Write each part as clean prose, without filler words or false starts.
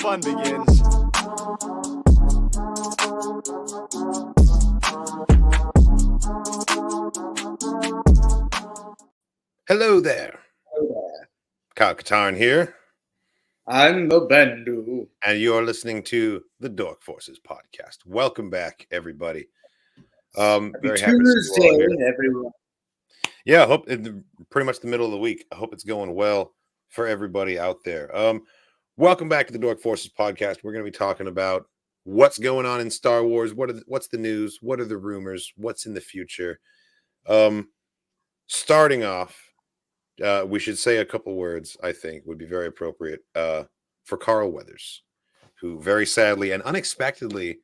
fun begins. Hello there. Karga here. I'm the Bendu. And you're listening to the Dork Forces podcast. Welcome back, everybody. Very happy to see you all here. Everyone. Yeah, I hope pretty much the middle of the week. I hope it's going well for everybody out there. Welcome back to the Dork Forces podcast. We're going to be talking about what's going on in Star Wars. What's the news? What are the rumors? What's in the future? Starting off, we should say a couple words, I think, would be very appropriate for Carl Weathers, who very sadly and unexpectedly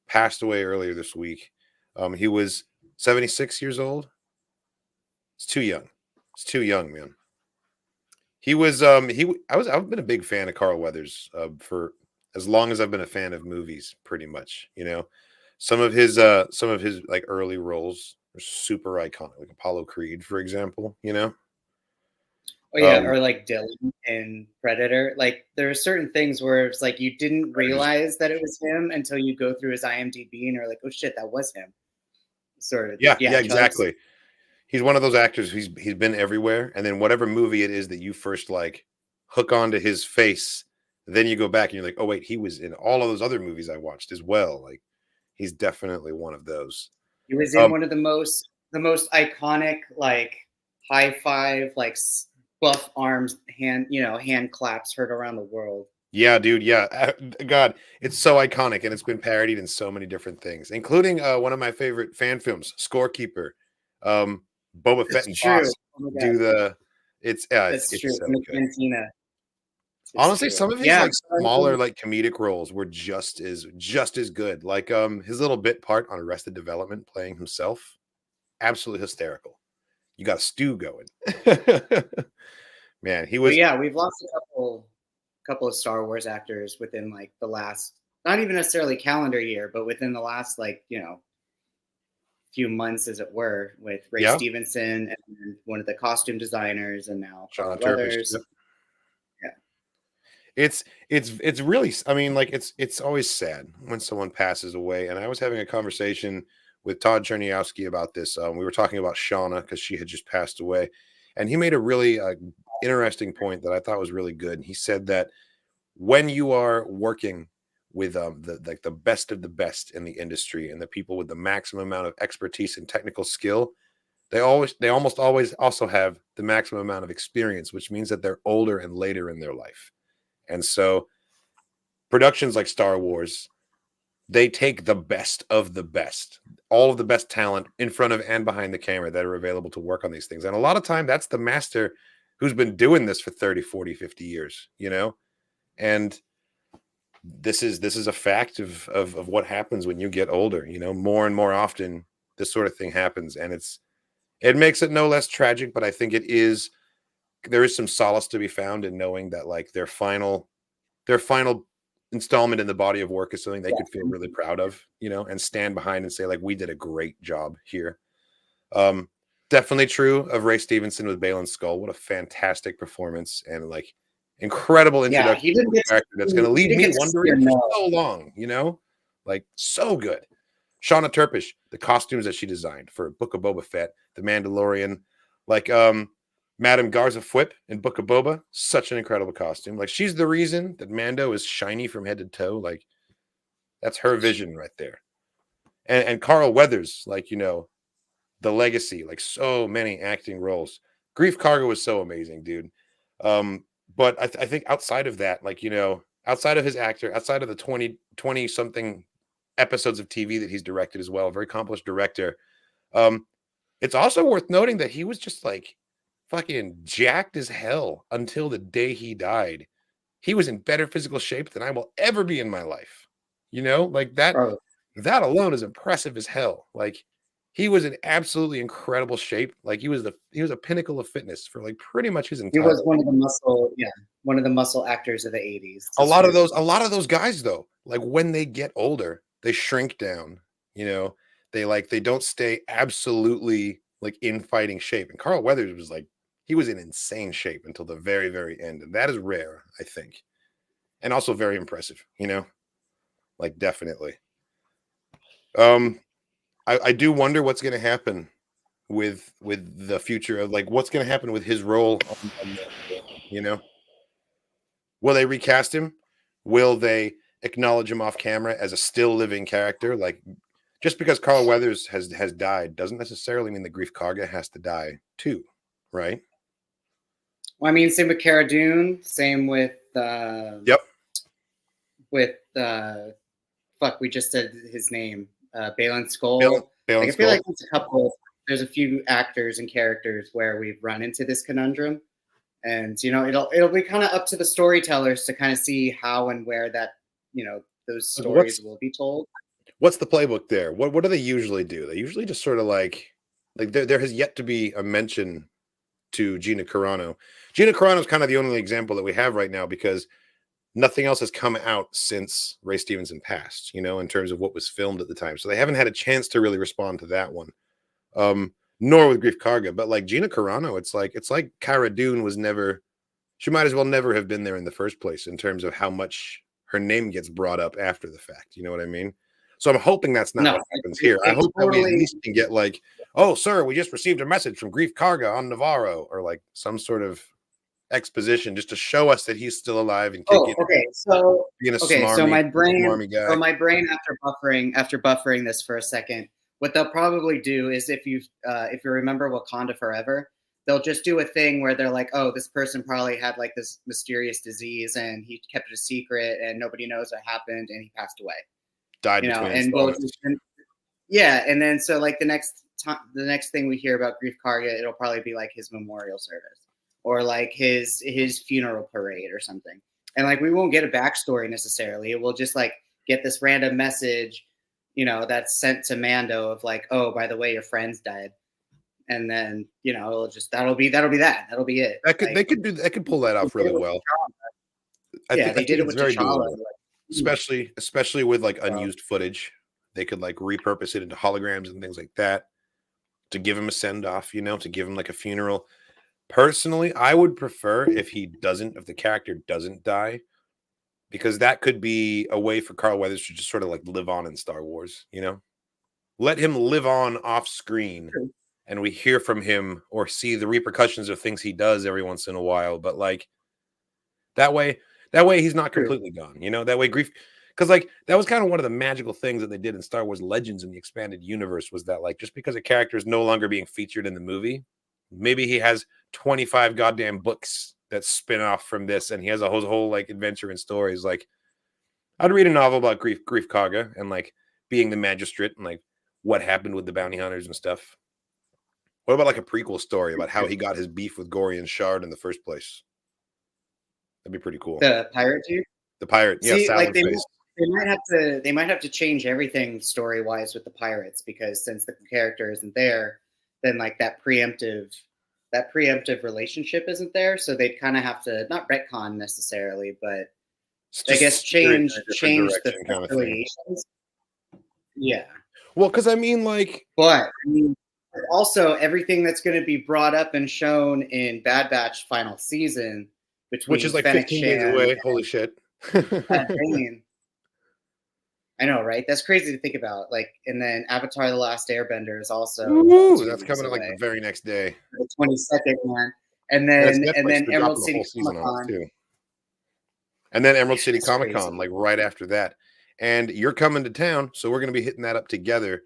passed away earlier this week. He was 76 years old. It's too young. It's too young, man. He was I've been a big fan of Carl Weathers for as long as I've been a fan of movies, pretty much. You know, some of his like early roles are super iconic, like Apollo Creed, for example. You know. Oh yeah, or like Dylan in Predator. Like there are certain things where it's like you didn't realize that it was him until you go through his IMDb and you're like, oh shit, that was him. Sort of. Yeah, exactly. He's one of those actors who's been everywhere, and then whatever movie it is that you first like hook onto his face, then you go back and you're like, oh wait, he was in all of those other movies I watched as well. Like he's definitely one of those. He was in one of the most iconic like high five like buff arms hand claps heard around the world. Yeah, dude. Yeah, God, it's so iconic, and it's been parodied in so many different things, including one of my favorite fan films, Scorekeeper. Boba Fett and Boss do the. It's true. So good. Honestly, some of his like smaller like comedic roles were just as good. Like his little bit part on Arrested Development, playing himself, absolutely hysterical. You got a stew going. Man, he was. But yeah, we've lost a couple of Star Wars actors within like the last, not even necessarily calendar year, but within the last few months, as it were, with Ray Stevenson and one of the costume designers, and now Carl Weathers. Yep. It's really, I mean, like it's always sad when someone passes away. And I was having a conversation with Todd Cherniowski about this. We were talking about Shauna because she had just passed away, and he made a really interesting point that I thought was really good. And he said that when you are working with the best of the best in the industry and the people with the maximum amount of expertise and technical skill, they almost always also have the maximum amount of experience, which means that they're older and later in their life. And so productions like Star Wars, they take the best of the best, all of the best talent in front of and behind the camera that are available to work on these things. And a lot of time that's the master who's been doing this for 30, 40, 50 years, you know? And this is a fact of what happens when you get older. You know, more and more often this sort of thing happens, and it makes it no less tragic. But I think there is some solace to be found in knowing that like their final installment in the body of work is something they could feel really proud of, you know, and stand behind and say like, we did a great job here. Definitely true of Ray Stevenson with Baylan Skoll. What a fantastic performance, and like incredible introduction to a character that's going to leave me wondering for so long, you know, like so good. Shauna Turpish, the costumes that she designed for Book of Boba Fett, The Mandalorian, like Madame Garza Fwip in Book of Boba, such an incredible costume. Like she's the reason that Mando is shiny from head to toe. Like that's her vision right there. And Carl Weathers, like, you know, the legacy, like so many acting roles. Greef Karga was so amazing, dude. But I think outside of that, like, you know, outside of his actor, outside of the 20 something episodes of TV that he's directed as well, a very accomplished director. It's also worth noting that he was just like fucking jacked as hell until the day he died. He was in better physical shape than I will ever be in my life. You know, like that alone is impressive as hell. Like he was in absolutely incredible shape. Like he was a pinnacle of fitness for like pretty much his entire. He was one of the muscle actors of the 80s. A lot of those guys though, like when they get older, they shrink down. You know, they don't stay absolutely like in fighting shape. And Carl Weathers was like, he was in insane shape until the very, very end, and that is rare, I think. and also very impressive, like definitely. I do wonder what's going to happen with the future of like what's going to happen with his role on will they recast him? Will they acknowledge him off camera as a still living character? Like just because Carl Weathers has died doesn't necessarily mean that Greef Karga has to die too, right? Well, I mean, same with Cara Dune, same with yep. With fuck, we just said his name, Baylan Skoll. I feel like there's a few actors and characters where we've run into this conundrum, and it'll be kind of up to the storytellers to kind of see how and where that those stories will be told. What's the playbook there? What do they usually do? They usually just sort of like there has yet to be a mention to Gina Carano. Gina Carano is kind of the only example that we have right now because nothing else has come out since Ray Stevenson passed, in terms of what was filmed at the time. So they haven't had a chance to really respond to that one. Nor with Greef Karga, but like Gina Carano, it's like Cara Dune was never, she might as well never have been there in the first place in terms of how much her name gets brought up after the fact. You know what I mean? So I'm hoping that's not what happens here. I hope that we at least can get like, oh, sir, we just received a message from Greef Karga on Navarro, or like some sort of exposition just to show us that he's still alive and kicking. So my brain after buffering this for a second, what they'll probably do is if you remember Wakanda Forever, they'll just do a thing where they're like, oh, this person probably had like this mysterious disease and he kept it a secret and nobody knows what happened and he passed away. Died and then so like the next thing we hear about Greef Karga, it'll probably be like his memorial service or like his funeral parade or something. And like we won't get a backstory necessarily. We'll just like get this random message, that's sent to Mando of like, oh, by the way, your friends died. And then, it'll just that'll be it. They could pull that off really well. They did it with very T'Challa. Especially with like unused footage. They could like repurpose it into holograms and things like that to give him a send off, to give him like a funeral. Personally, I would prefer if the character doesn't die, because that could be a way for Carl Weathers to just sort of like live on in Star Wars, let him live on off screen and we hear from him or see the repercussions of things he does every once in a while. But like that way he's not completely gone, that way Greef, because like that was kind of one of the magical things that they did in Star Wars Legends in the expanded universe was that like just because a character is no longer being featured in the movie, maybe he has 25 goddamn books that spin off from this and he has a whole like adventure and stories. Like I'd read a novel about Greef Karga and like being the magistrate and like what happened with the bounty hunters and stuff. What about like a prequel story about how he got his beef with Gorian Shard in the first place? That'd be pretty cool. The pirate dude? The pirate, yeah. Like they might have to change everything story-wise with the pirates, because since the character isn't there, then like that preemptive relationship isn't there. So they'd kind of have to not retcon necessarily, but I guess change the affiliations. Yeah. Well, because I mean, like, but I mean, also everything that's going to be brought up and shown in Bad Batch final season, which is like 15 days away. Holy shit! I know, right? That's crazy to think about. Like, and then Avatar: The Last Airbender is also that's coming like the very next day, the 22nd, man. And then Emerald City Comic-Con too. And then Emerald City Comic-Con, like right after that. And you're coming to town, so we're going to be hitting that up together,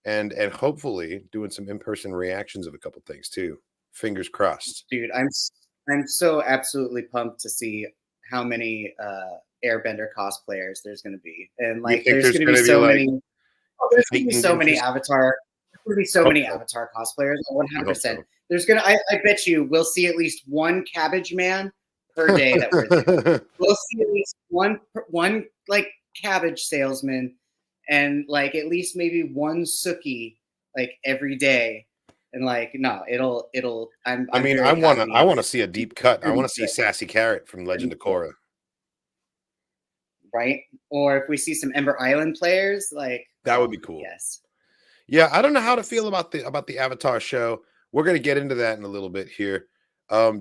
and hopefully doing some in-person reactions of a couple things too. Fingers crossed, dude. I'm so absolutely pumped to see how many Airbender cosplayers there's going to be, and like there's going to be so many. There's going to be so many Avatar. There's going to be so many Avatar cosplayers. 100%. There's going to. I bet you we'll see at least one Cabbage Man per day that we're there. We'll see at least one like cabbage salesman, and like at least maybe one Suki like every day. And like, no, it'll. I want to see a deep cut. I want to see Sassy Carrot from Legend of Korra. Right? Or if we see some Ember Island players, like that would be cool. Yes. Yeah, I don't know how to feel about the Avatar show. We're gonna get into that in a little bit here.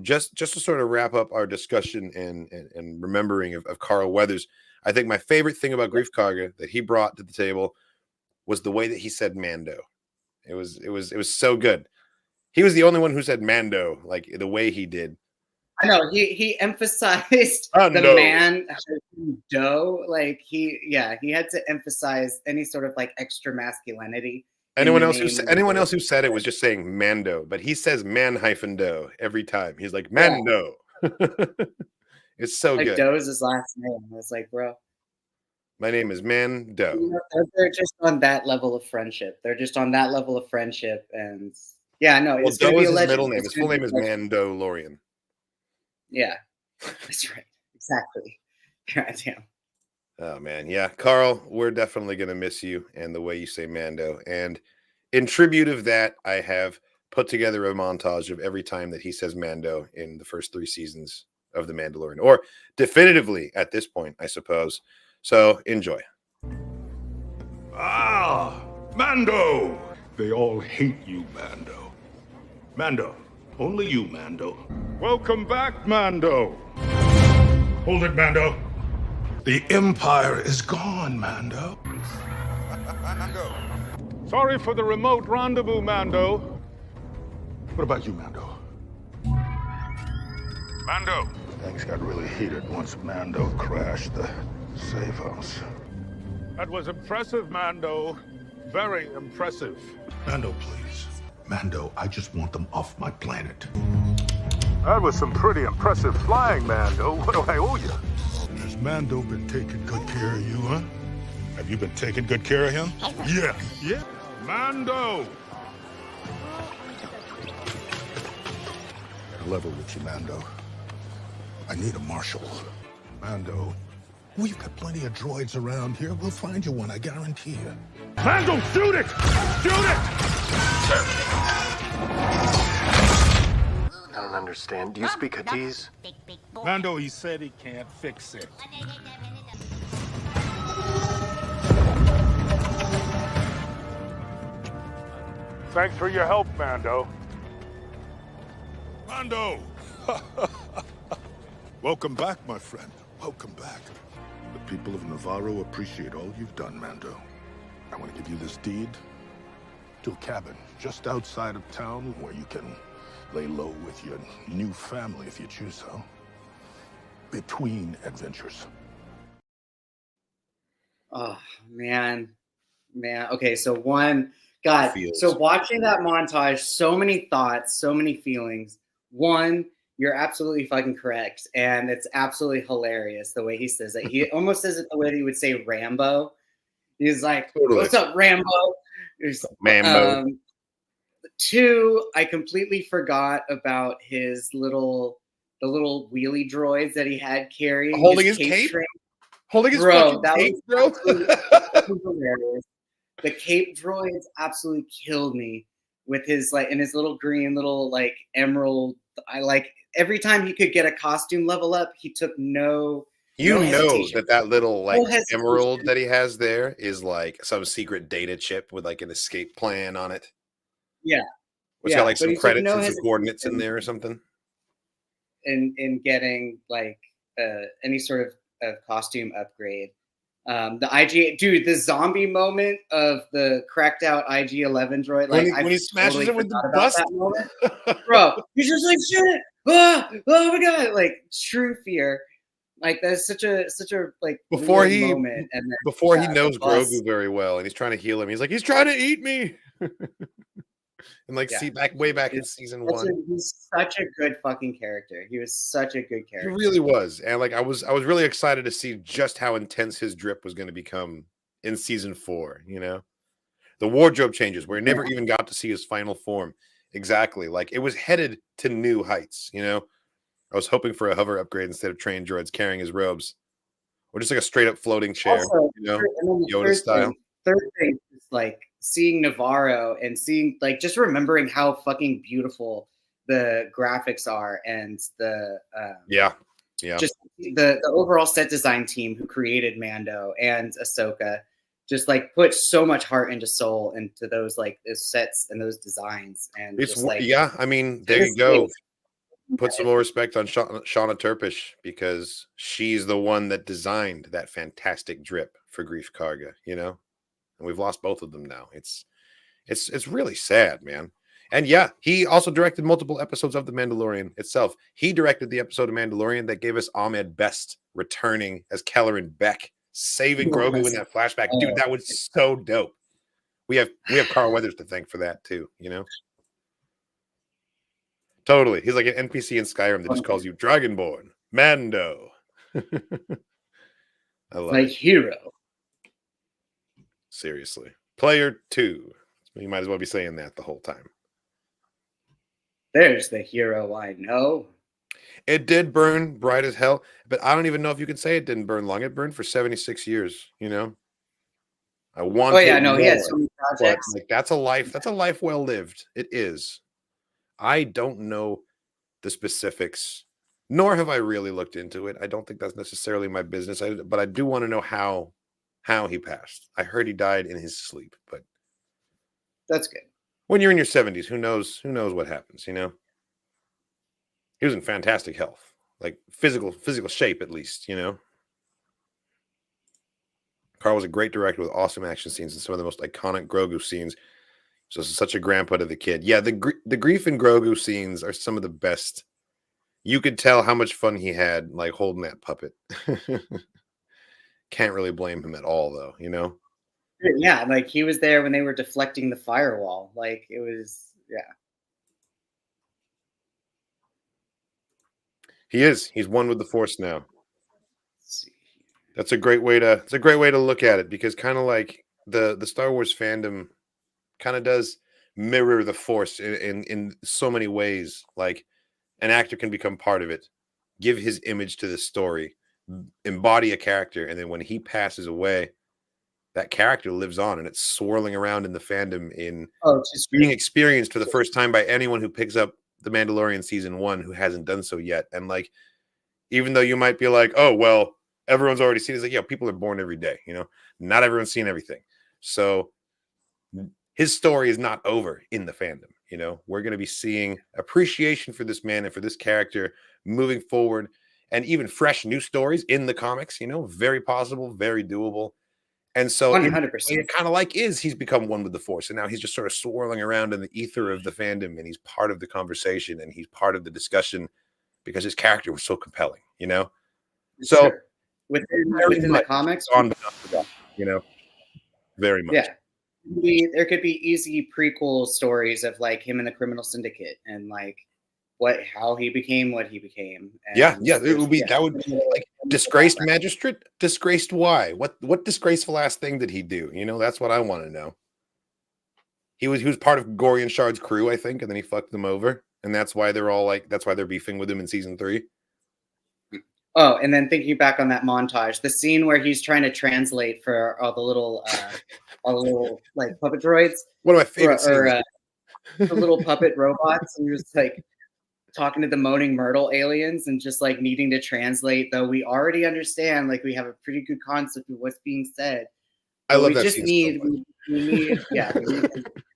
Just to sort of wrap up our discussion and remembering of Carl Weathers, I think my favorite thing about Greef Karga that he brought to the table was the way that he said Mando. It was so good. He was the only one who said Mando like the way he did. I know he emphasized the man dough. Like he had to emphasize any sort of like extra masculinity. Anyone else who said it was just saying Mando, but he says man-do every time. He's like Mando. Yeah. It's so like good. Doe is his last name. It's like, bro, my name is Mando. You know, they're just on that level of friendship. They're just on that level of friendship, and yeah, no, well, it's going to be a legend. His middle name. His full name is Mando Lorian. Yeah, that's right. Exactly. God damn. Oh man, yeah, Carl, we're definitely gonna miss you and the way you say Mando. And in tribute of that, I have put together a montage of every time that he says Mando in the first 3 seasons of The Mandalorian, or definitively at this point, I suppose. So enjoy. Ah, Mando! They all hate you, Mando. Mando, only you, Mando. Welcome back, Mando. Hold it, Mando. The Empire is gone, Mando. Mando. Sorry for the remote rendezvous, Mando. What about you, Mando? Mando. Things got really heated once Mando crashed the safe house. That was impressive, Mando. Very impressive. Mando, please. Mando, I just want them off my planet. That was some pretty impressive flying, Mando. What do I owe you? Has Mando been taking good care of you, huh? Have you been taking good care of him? Yeah. Yeah. Mando! Level with you, Mando. I need a marshal. Mando, we've got plenty of droids around here. We'll find you one, I guarantee you. Mando, shoot it! Shoot it! I don't understand. Do you speak Huttese? Mando, he said he can't fix it. Thanks for your help, Mando. Mando! Welcome back, my friend. Welcome back. The people of Navarro appreciate all you've done, Mando. I want to give you this deed to a cabin just outside of town where you can lay low with your new family if you choose so. Between adventures. Oh, man. Okay, so so watching that montage, so many thoughts, so many feelings. One, you're absolutely fucking correct. And it's absolutely hilarious the way he says it. He almost says it the way that he would say Rambo. He's like, totally. What's up, Rambo? Mambo. 2, I completely forgot about the little wheelie droids that he had carrying. Holding his cape? Holding his fucking cape, bro? Hilarious. The cape droids absolutely killed me with his and his little green emerald. I every time he could get a costume level up, he took no hesitation. that little emerald that he has there is some secret data chip with an escape plan on it. Yeah. It's got some credits and some coordinates in there or something. In getting any sort of costume upgrade. The IG dude, the zombie moment of the cracked out IG-11 droid, when he smashes totally it with the bust, bro, he's just shit. Oh my god, true fear. That's such a before he moment, and then, before he knows Grogu very well, and he's trying to heal him. He's like, he's trying to eat me. And see way back in season 1. He's such a good fucking character. He was such a good character. He really was. And I was really excited to see just how intense his drip was going to become in season 4, The wardrobe changes where he never even got to see his final form. Exactly. It was headed to new heights, I was hoping for a hover upgrade instead of trained droids carrying his robes. Or just a straight up floating chair, also, Yoda style. Third thing is seeing Navarro and seeing just remembering how fucking beautiful the graphics are and the just the overall set design team who created Mando and Ahsoka just put so much heart into soul into those those sets and those designs. And it's I mean, there you go. put some more respect on Shauna Turpish, because she's the one that designed that fantastic drip for Greef Karga, you know? And we've lost both of them now. It's really sad, man. And yeah, he also directed multiple episodes of The Mandalorian itself. He directed the episode of Mandalorian that gave us Ahmed Best returning as Kelleran Beck, saving Grogu in that flashback. Dude, that was so dope. We have Carl Weathers to thank for that too, you know? Totally. He's like an NPC in Skyrim that just calls you Dragonborn, Mando. I love it. Hero. Seriously. Player 2. You might as well be saying that the whole time. There's the hero I know. It did burn bright as hell, but I don't even know if you can say it didn't burn long. It burned for 76 years, you know? I want. Oh yeah, no, he had so many projects. Like, that's a life well lived. It is. I don't know the specifics, nor have I really looked into it. I don't think that's necessarily my business. But I do want to know how he passed. I heard he died in his sleep, but that's good. When you're in your 70s, who knows what happens, you know? He was in fantastic health, like physical shape at least, you know? Carl was a great director with awesome action scenes and some of the most iconic Grogu scenes. So it's such a grandpa to the kid. Yeah, the Greef and Grogu scenes are some of the best. You could tell how much fun he had, like, holding that puppet. Can't really blame him at all, though, you know? Yeah, like, he was there when they were deflecting the firewall. Like, it was, yeah. He is. He's one with the Force now. That's a great way to look at it, because kind of like the Star Wars fandom kind of does mirror the Force in so many ways. Like, an actor can become part of it, give his image to the story, embody a character, and then when he passes away, that character lives on, and it's swirling around in the fandom in being experienced for the first time by anyone who picks up The Mandalorian season 1 who hasn't done so yet. And like, even though you might be like, oh, well, everyone's already seen it, it's like, yeah, people are born every day, you know, not everyone's seen everything. So his story is not over in the fandom, you know. We're going to be seeing appreciation for this man and for this character moving forward, and even fresh new stories in the comics, you know, very possible, very doable. And so 100%. it kind of like he's become one with the Force, and now he's just sort of swirling around in the ether of the fandom, and he's part of the conversation and he's part of the discussion because his character was so compelling, you know. So sure. within the comics, you know, very much. Yeah, there could be easy prequel stories of like him in the criminal syndicate and like how he became what he became. And it would be that would be like disgraced magistrate. Disgraced why? What disgraceful ass thing did he do? You know, that's what I want to know. He was part of Gorian Shard's crew, I think, and then he fucked them over, and that's why they're beefing with him in season 3. Oh, and then thinking back on that montage, the scene where he's trying to translate for all the little like puppet droids. One of my favorite scenes. The little puppet robots, and he was like talking to the moaning Myrtle aliens and just like needing to translate, though we already understand, like we have a pretty good concept of what's being said. I love that. We need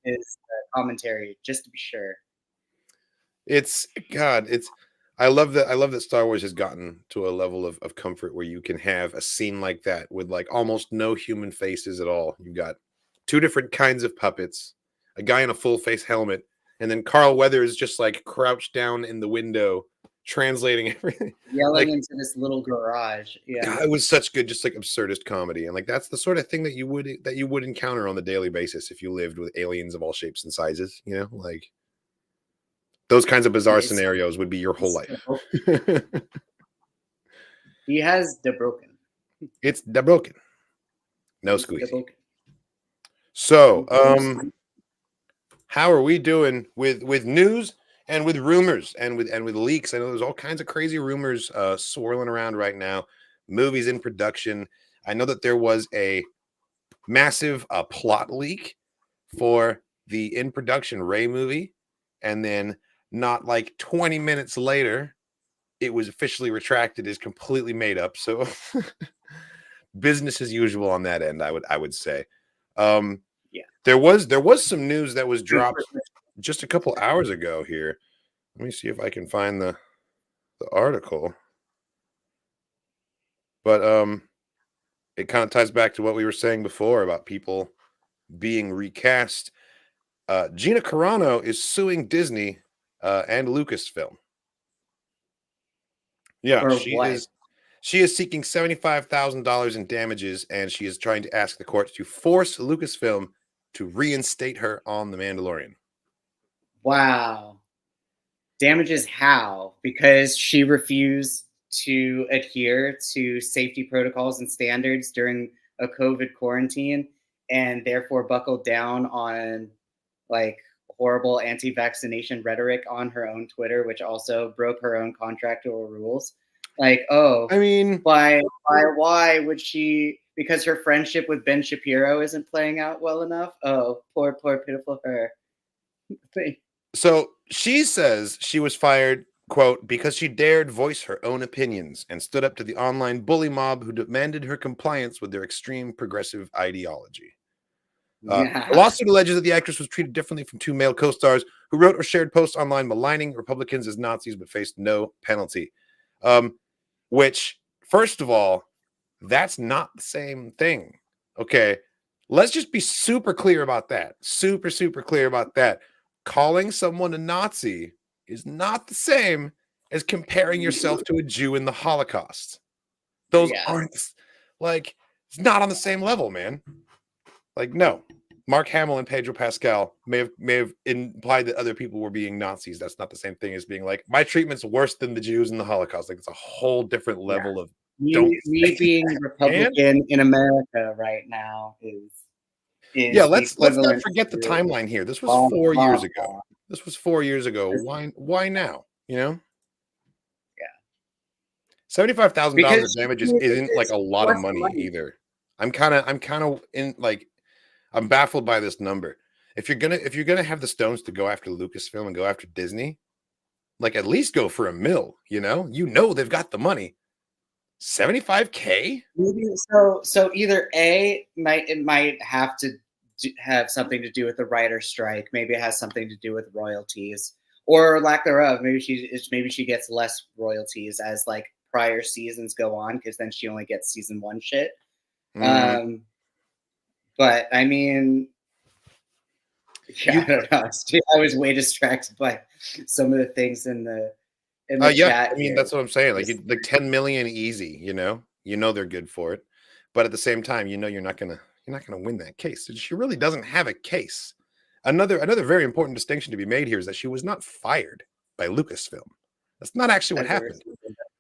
his commentary just to be sure. I love that Star Wars has gotten to a level of comfort where you can have a scene like that with like almost no human faces at all. You've got 2 different kinds of puppets, a guy in a full face helmet, and then Carl Weathers just like crouched down in the window translating everything, yelling into this little garage. Yeah, God, it was such good, just like absurdist comedy, and like that's the sort of thing that you would encounter on the daily basis if you lived with aliens of all shapes and sizes. You know, like those kinds of bizarre scenarios would be your whole life. He has the broken. It's the broken. No squeezy. So, how are we doing with news and with rumors and with leaks? I know there's all kinds of crazy rumors swirling around right now. Movies in production. I know that there was a massive plot leak for the in production Rey movie, and then not like 20 minutes later, it was officially retracted as completely made up. So business as usual on that end, I would say. Yeah, there was some news that was dropped just a couple hours ago here. Let me see if I can find the article. But it kind of ties back to what we were saying before about people being recast. Gina Carano is suing Disney and Lucasfilm. Yeah, For she what? is. She is seeking $75,000 in damages, and she is trying to ask the court to force Lucasfilm to reinstate her on The Mandalorian. Wow. Damages how? Because she refused to adhere to safety protocols and standards during a COVID quarantine and therefore buckled down on like horrible anti-vaccination rhetoric on her own Twitter, which also broke her own contractual rules. Like, oh, I mean, why would she? Because her friendship with Ben Shapiro isn't playing out well enough. Oh, poor pitiful her. so she says she was fired, quote, because she dared voice her own opinions and stood up to the online bully mob who demanded her compliance with their extreme progressive ideology. The lawsuit alleges that the actress was treated differently from two male co-stars who wrote or shared posts online maligning Republicans as Nazis but faced no penalty. Which, first of all, that's not the same thing. Okay, let's just be super clear about that. Super clear about that. Calling someone a Nazi is not the same as comparing yourself to a Jew in the Holocaust. Those aren't, like, it's not on the same level, man. Like, no. Mark Hamill and Pedro Pascal may have implied that other people were being Nazis. That's not the same thing as being like, my treatment's worse than the Jews in the Holocaust. Like, it's a whole different level of me being Republican in America right now is yeah. Let's not forget the timeline here. This was 4 years ago. This was 4 years ago. Why now? You know? Yeah. $75,000 of damages isn't like a lot of money either. I'm kind of in like. I'm baffled by this number. If you're gonna have the stones to go after Lucasfilm and go after Disney, like at least go for $1 million. You know they've got the money. $75K. Maybe so. Either it might have to have something to do with the writer strike. Maybe it has something to do with royalties or lack thereof. Maybe she gets less royalties as like prior seasons go on because then she only gets season 1 shit. But I mean, I don't know. I was way distracted by some of the things in the chat. I mean, that's what I'm saying. Like 10 million easy. You know they're good for it, but at the same time, you're not gonna win that case. She really doesn't have a case. Another very important distinction to be made here is that she was not fired by Lucasfilm. That's not actually what happened.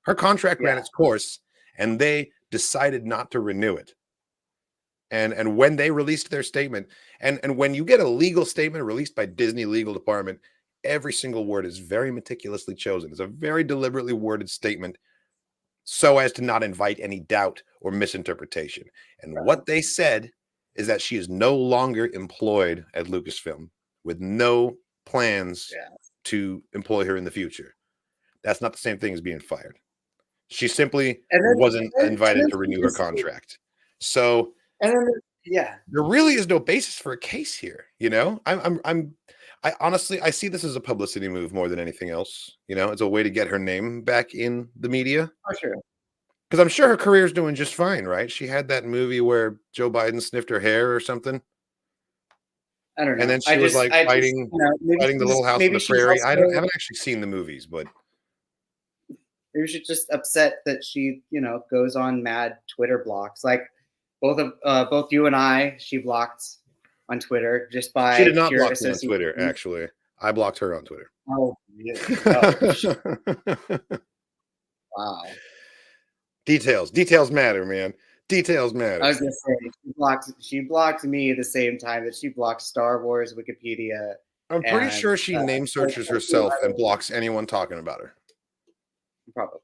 Her contract ran its course, and they decided not to renew it. And when they released their statement, and when you get a legal statement released by Disney legal department, every single word is very meticulously chosen. It's a very deliberately worded statement so as to not invite any doubt or misinterpretation. And what they said is that she is no longer employed at Lucasfilm with no plans to employ her in the future. That's not the same thing as being fired. She simply wasn't invited to renew her contract. So there really is no basis for a case here. I honestly see this as a publicity move more than anything else. It's a way to get her name back in the media. For sure. Because I'm sure her career's doing just fine, right? She had that movie where Joe Biden sniffed her hair or something. I don't know. And then she was fighting the Little House on the Prairie. I haven't actually seen the movies, but maybe she's just upset that she, goes on mad Twitter blocks. Like both you and I, she blocked on Twitter just by. She did not block me on Twitter. Actually, I blocked her on Twitter. Oh, yeah. Wow. Details matter, man. Details matter. I was gonna say she blocked me at the same time that she blocked Star Wars Wikipedia. I'm pretty sure she name searches herself and blocks anyone talking about her. Probably.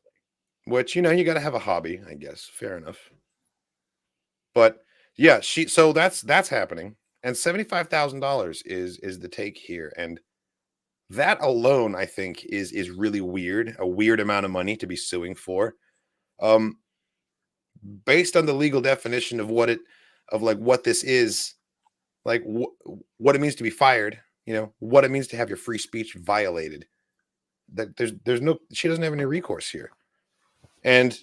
Which, you got to have a hobby, I guess. Fair enough. But yeah, so that's happening. And $75,000 is the take here. And that alone, I think, is really weird. A weird amount of money to be suing for. Based on the legal definition of what this is, like what it means to be fired, what it means to have your free speech violated. that there's no, she doesn't have any recourse here. And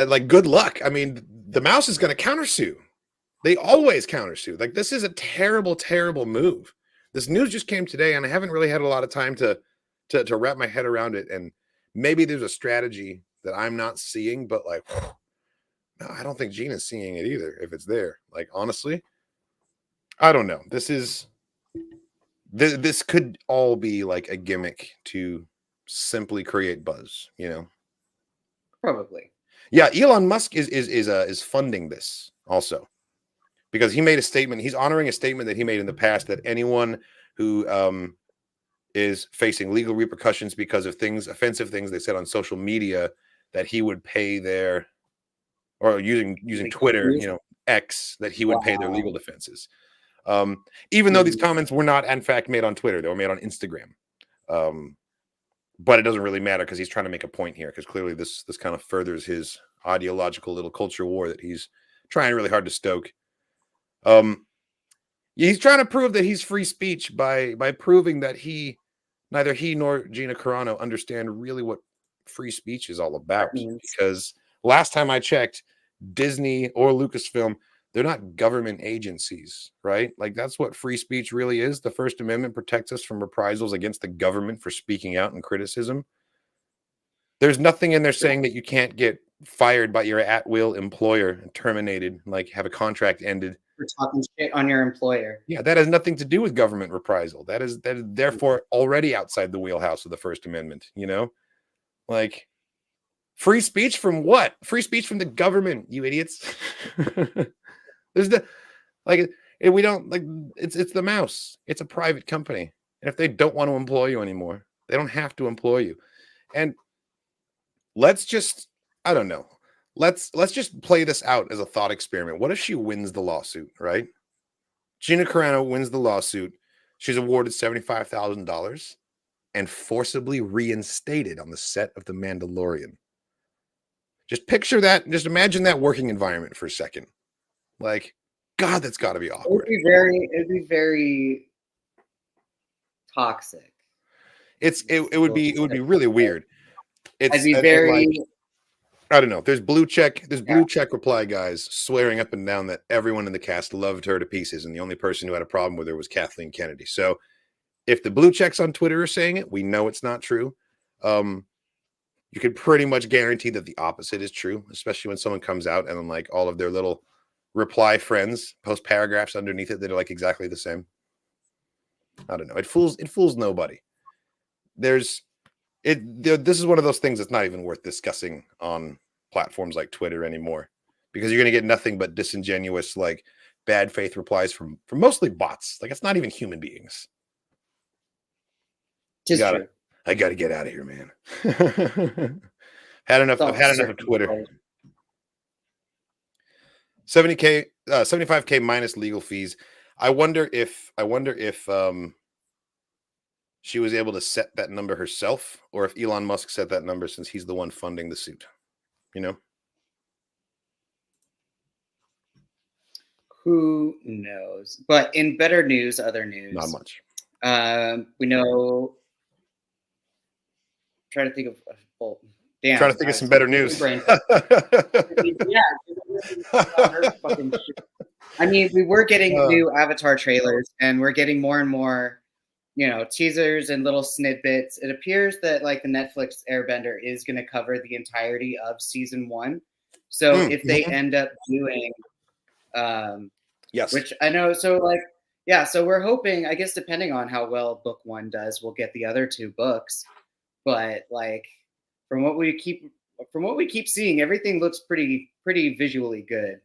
like, good luck. I mean, the mouse is going to countersue. They always countersue. Like, this is a terrible, terrible move. This news just came today, and I haven't really had a lot of time to wrap my head around it. And maybe there's a strategy that I'm not seeing, but like, no, I don't think Gina's seeing it either. If it's there, like, honestly, I don't know. This could all be like a gimmick to simply create buzz, you know? Probably. Yeah, Elon Musk is funding this also, because he made a statement. He's honoring a statement that he made in the past that anyone who is facing legal repercussions because of offensive things they said on social media, that he would pay their, or using Twitter, you know, X, that he would pay their legal defenses. Even though these comments were not, in fact, made on Twitter, they were made on Instagram. But it doesn't really matter, because he's trying to make a point here, because clearly this kind of furthers his ideological little culture war that he's trying really hard to stoke. He's trying to prove that he's free speech by proving that neither he nor Gina Carano understand really what free speech is all about. Because last time I checked, Disney or Lucasfilm, they're not government agencies, right? Like, that's what free speech really is. The First Amendment protects us from reprisals against the government for speaking out in criticism. There's nothing in there saying that you can't get fired by your at-will employer and terminated, like have a contract ended for talking shit on your employer. Yeah, that has nothing to do with government reprisal. That is therefore already outside the wheelhouse of the First Amendment, you know? Like, free speech from what? Free speech from the government, you idiots. There's we don't, like, it's the mouse. It's a private company. And if they don't want to employ you anymore, they don't have to employ you. And let's just, I don't know. Let's just play this out as a thought experiment. What if she wins the lawsuit, right? Gina Carano wins the lawsuit. She's awarded $75,000 and forcibly reinstated on the set of The Mandalorian. Just picture that. Just imagine that working environment for a second. Like, God, that's got to be awkward. It'd be very toxic. It would be really weird. I'd be very. I don't know. There's blue check reply guys swearing up and down that everyone in the cast loved her to pieces, and the only person who had a problem with her was Kathleen Kennedy. So if the blue checks on Twitter are saying it, we know it's not true. You could pretty much guarantee that the opposite is true, especially when someone comes out and then, like, all of their little reply friends post paragraphs underneath it that are like exactly the same. I don't know. It fools nobody. This is one of those things that's not even worth discussing on platforms like Twitter anymore, because you're going to get nothing but disingenuous, like, bad faith replies from mostly bots. Like, it's not even human beings. I got to get out of here, man. I've had enough of Twitter. 75K minus legal fees. I wonder if she was able to set that number herself, or if Elon Musk set that number, since he's the one funding the suit. You know? Who knows? But in better news, other news. Not much. We know. Trying to think of. Well, damn. Trying to think of some better news. I mean, we were getting new Avatar trailers, and we're getting more and more, teasers and little snippets. It appears that, like, the Netflix Airbender is going to cover the entirety of season 1. So if they end up doing, yes, which I know, so we're hoping, I guess, depending on how well book 1 does, we'll get the other 2 books. But, like, from what we keep seeing, everything looks pretty visually good.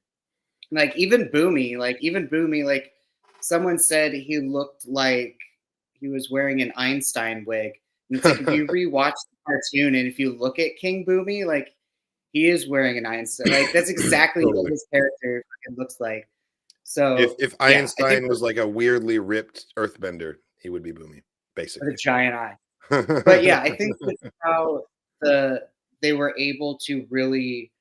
Like, even Boomy, someone said he looked like he was wearing an Einstein wig. And it's like, if you rewatch the cartoon and if you look at King Boomy, like, he is wearing an Einstein. Like, that's exactly what his character looks like. So if Einstein was like a weirdly ripped earthbender, he would be Boomy, basically. With a giant eye. But yeah, I think that's how they were able to really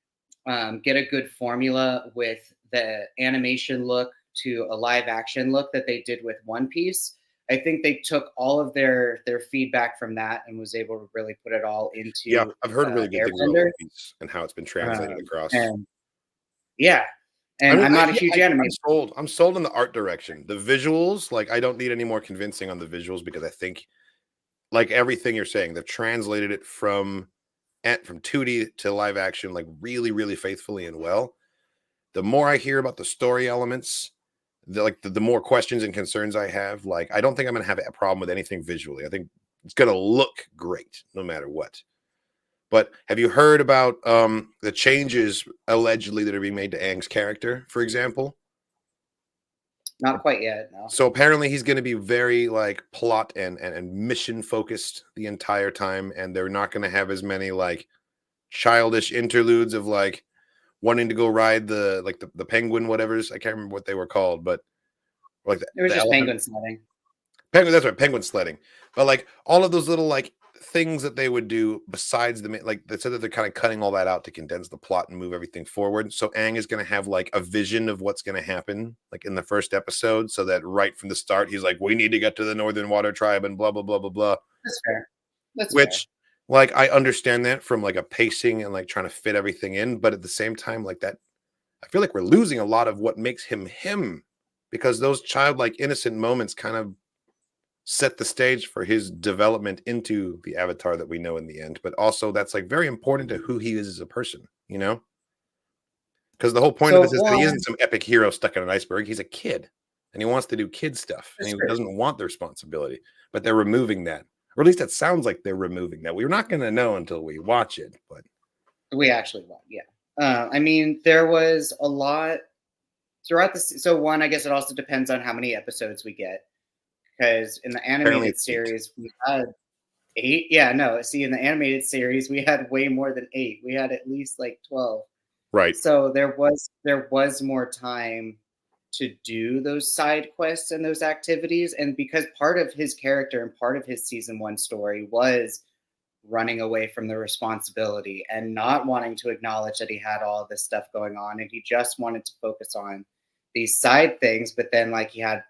get a good formula with the animation look to a live action look that they did with One Piece. I think they took all of their feedback from that and was able to really put it all into. Yeah, I've heard really good things about One Piece and how it's been translated across. And yeah, and I'm not a huge anime. I'm sold on the art direction. The visuals, like I don't need any more convincing on the visuals because I think, like everything you're saying, they've translated it from 2D to live action, like really, really faithfully and well. The more I hear about the story elements, the more questions and concerns I have. Like, I don't think I'm going to have a problem with anything visually. I think it's going to look great no matter what. But have you heard about the changes allegedly that are being made to Aang's character, for example? Not quite yet, no. So apparently he's going to be very like plot and mission focused the entire time, and they're not going to have as many like childish interludes of like wanting to go ride the penguin whatever's. I can't remember what they were called, but like it was just penguin sledding. That's right, penguin sledding. But like all of those little like things that they would do besides like they said that they're kind of cutting all that out to condense the plot and move everything forward. So Aang is going to have like a vision of what's going to happen like in the first episode, so that right from the start he's like, we need to get to the Northern Water Tribe and blah blah blah blah blah. That's fair. That's fair. Like I understand that from like a pacing and like trying to fit everything in, but at the same time like that I feel like we're losing a lot of what makes him him, because those childlike innocent moments kind of set the stage for his development into the avatar that we know in the end. But also that's like very important to who he is as a person, you know? Because the whole point of this is that he isn't some epic hero stuck in an iceberg. He's a kid and he wants to do kid stuff and he doesn't want the responsibility, but they're removing that. Or at least it sounds like they're removing that. We're not going to know until we watch it, but we actually won't. Yeah. I mean, there was a lot throughout so one, I guess it also depends on how many episodes we get. Because in the animated series, we had 8. Yeah, no. See, in the animated series, we had way more than 8. We had at least like 12. Right. So there was more time to do those side quests and those activities. And because part of his character and part of his season 1 story was running away from the responsibility and not wanting to acknowledge that he had all this stuff going on. And he just wanted to focus on these side things. But then like he had,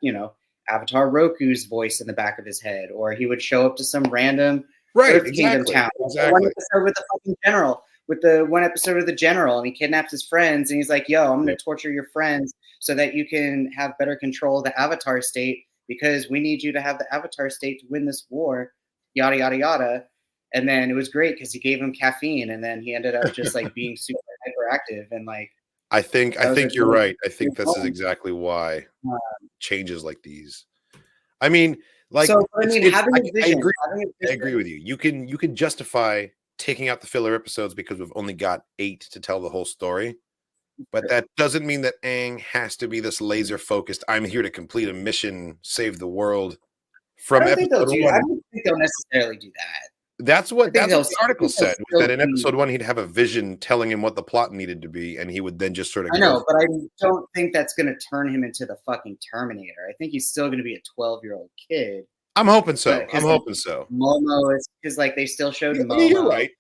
Avatar Roku's voice in the back of his head, or he would show up to some random Kingdom town. Exactly. One episode with the fucking general, with the one episode of the general, and he kidnaps his friends, and he's like, "Yo, I'm going to torture your friends so that you can have better control of the Avatar state, because we need you to have the Avatar state to win this war." Yada yada yada. And then it was great because he gave him caffeine, and then he ended up just like being super hyperactive and like. I think you're right. I think this is exactly why changes like these. I mean, like, so, I mean, having a vision, I agree with you. You can justify taking out the filler episodes because we've only got 8 to tell the whole story, but that doesn't mean that Aang has to be this laser focused. I'm here to complete a mission, save the world. From episode 1, I don't think they'll necessarily do that. That's what the article said, was that in episode 1 he'd have a vision telling him what the plot needed to be, and he would then just sort of. I know, but I don't think that's going to turn him into the fucking Terminator. I think he's still going to be a 12-year-old kid. I'm hoping so. Momo is because like they still showed Momo. You're right.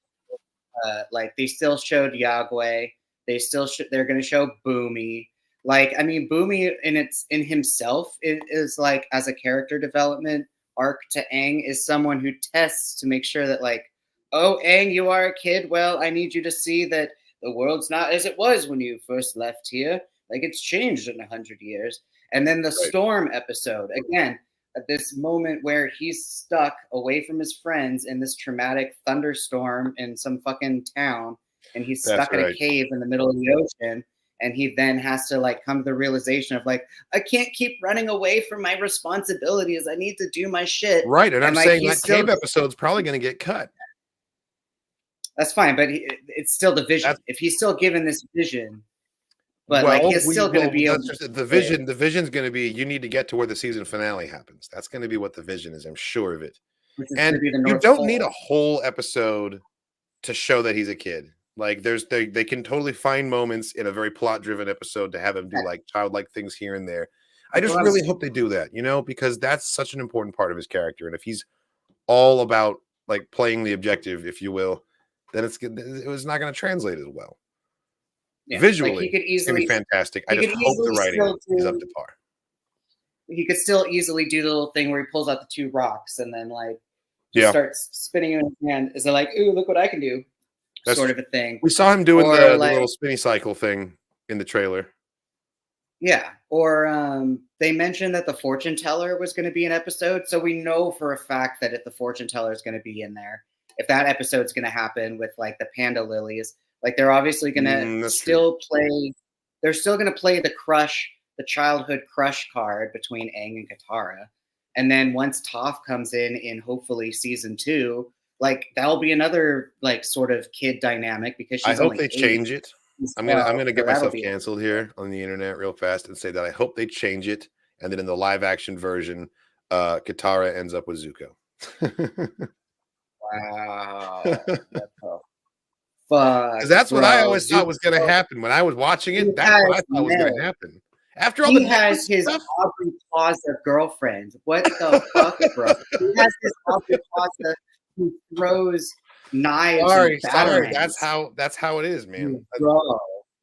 Like they still showed Yagway. They're going to show Boomy. Like, I mean, Boomy in himself is like, as a character development arc to Aang, is someone who tests to make sure that like, oh, Aang, you are a kid. Well, I need you to see that the world's not as it was when you first left here. Like, it's changed in 100 years. And then the Storm episode, again, at this moment where he's stuck away from his friends in this traumatic thunderstorm in some fucking town, and he's stuck in a cave in the middle of the ocean. And he then has to like come to the realization of like, I can't keep running away from my responsibilities. I need to do my shit. Right. And I'm like, saying that cave episode's probably going to get cut. That's fine. But it's still the vision. If he's still given this vision, but like he's still going to be able to. The vision's going to be, you need to get to where the season finale happens. That's going to be what the vision is. I'm sure of it. And you don't need a whole episode to show that he's a kid. Like they can totally find moments in a very plot-driven episode to have him do like childlike things here and there. I just really hope they do that, because that's such an important part of his character. And if he's all about like playing the objective, if you will, then it was not going to translate as well. Yeah, visually, like it's going to be fantastic. I just hope the writing is up to par. he could still easily do the little thing where he pulls out the 2 rocks and then like just starts spinning in his hand. Is it like, ooh, look what I can do? That's sort of a thing. We saw him doing the little spinny cycle thing in the trailer. Yeah. Or they mentioned that the fortune teller was going to be an episode. So we know for a fact that if the fortune teller is going to be in there, if that episode's going to happen with like the panda lilies, like they're obviously going to still play. They're still going to play the childhood crush card between Aang and Katara. And then once Toph comes in hopefully season 2, like that'll be another like sort of kid dynamic because she's I hope they change it. I'm gonna get myself canceled here on the internet real fast and say that I hope they change it, and then in the live action version, Katara ends up with Zuko. Wow. Because that's what I always thought was going to happen when I was watching it. That's what I thought was going to happen. After all, he has his Aubrey Plaza girlfriend. What the fuck, bro? He has his Aubrey Plaza who throws knives. Sorry. That's how it is, man. Bro.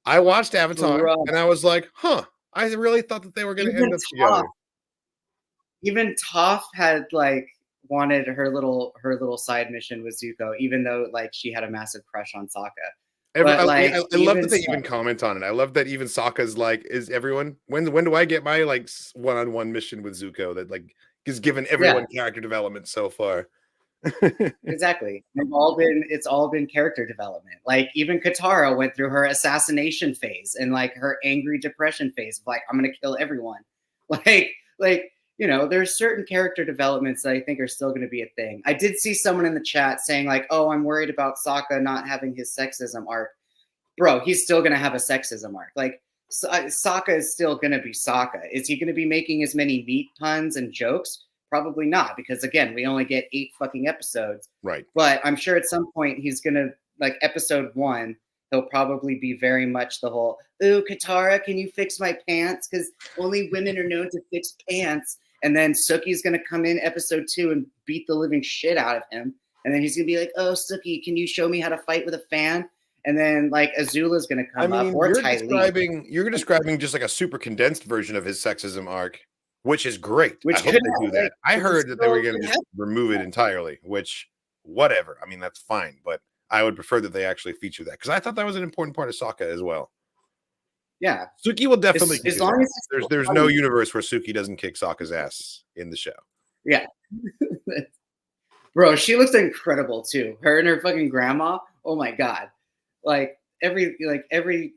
I watched Avatar and I was like, huh. I really thought that they were going to end up together. Even Toph had like wanted her little side mission with Zuko, even though like she had a massive crush on Sokka. I love that they even comment on it. I love that even Sokka's like, is everyone when do I get my like one-on-one mission with Zuko that like is given everyone character development so far. Exactly. It's all been character development. Like even Katara went through her assassination phase and like her angry depression phase of like, I'm gonna kill everyone. Like you know, there's certain character developments that I think are still going to be a thing. I did see someone in the chat saying like, oh, I'm worried about Sokka not having his sexism arc. Bro, he's still going to have a sexism arc. Like, Sokka is still going to be Sokka. Is he going to be making as many meat puns and jokes? Probably not, because, again, we only get 8 fucking episodes. Right. But I'm sure at some point he's going to, like, episode 1, he'll probably be very much the whole, ooh, Katara, can you fix my pants? Because only women are known to fix pants. And then Suki's going to come in episode 2 and beat the living shit out of him. And then he's going to be like, oh, Suki, can you show me how to fight with a fan? And then like Azula's going to come up. Or you're describing just like a super condensed version of his sexism arc, which is great. I hope they do that. I heard that they were going to just remove it entirely, which whatever. I mean, that's fine. But I would prefer that they actually feature that because I thought that was an important part of Sokka as well. Yeah, Suki will definitely kick as long as there's no universe where Suki doesn't kick Sokka's ass in the show. Yeah. Bro, she looks incredible too. Her and her fucking grandma. Oh my god. Like every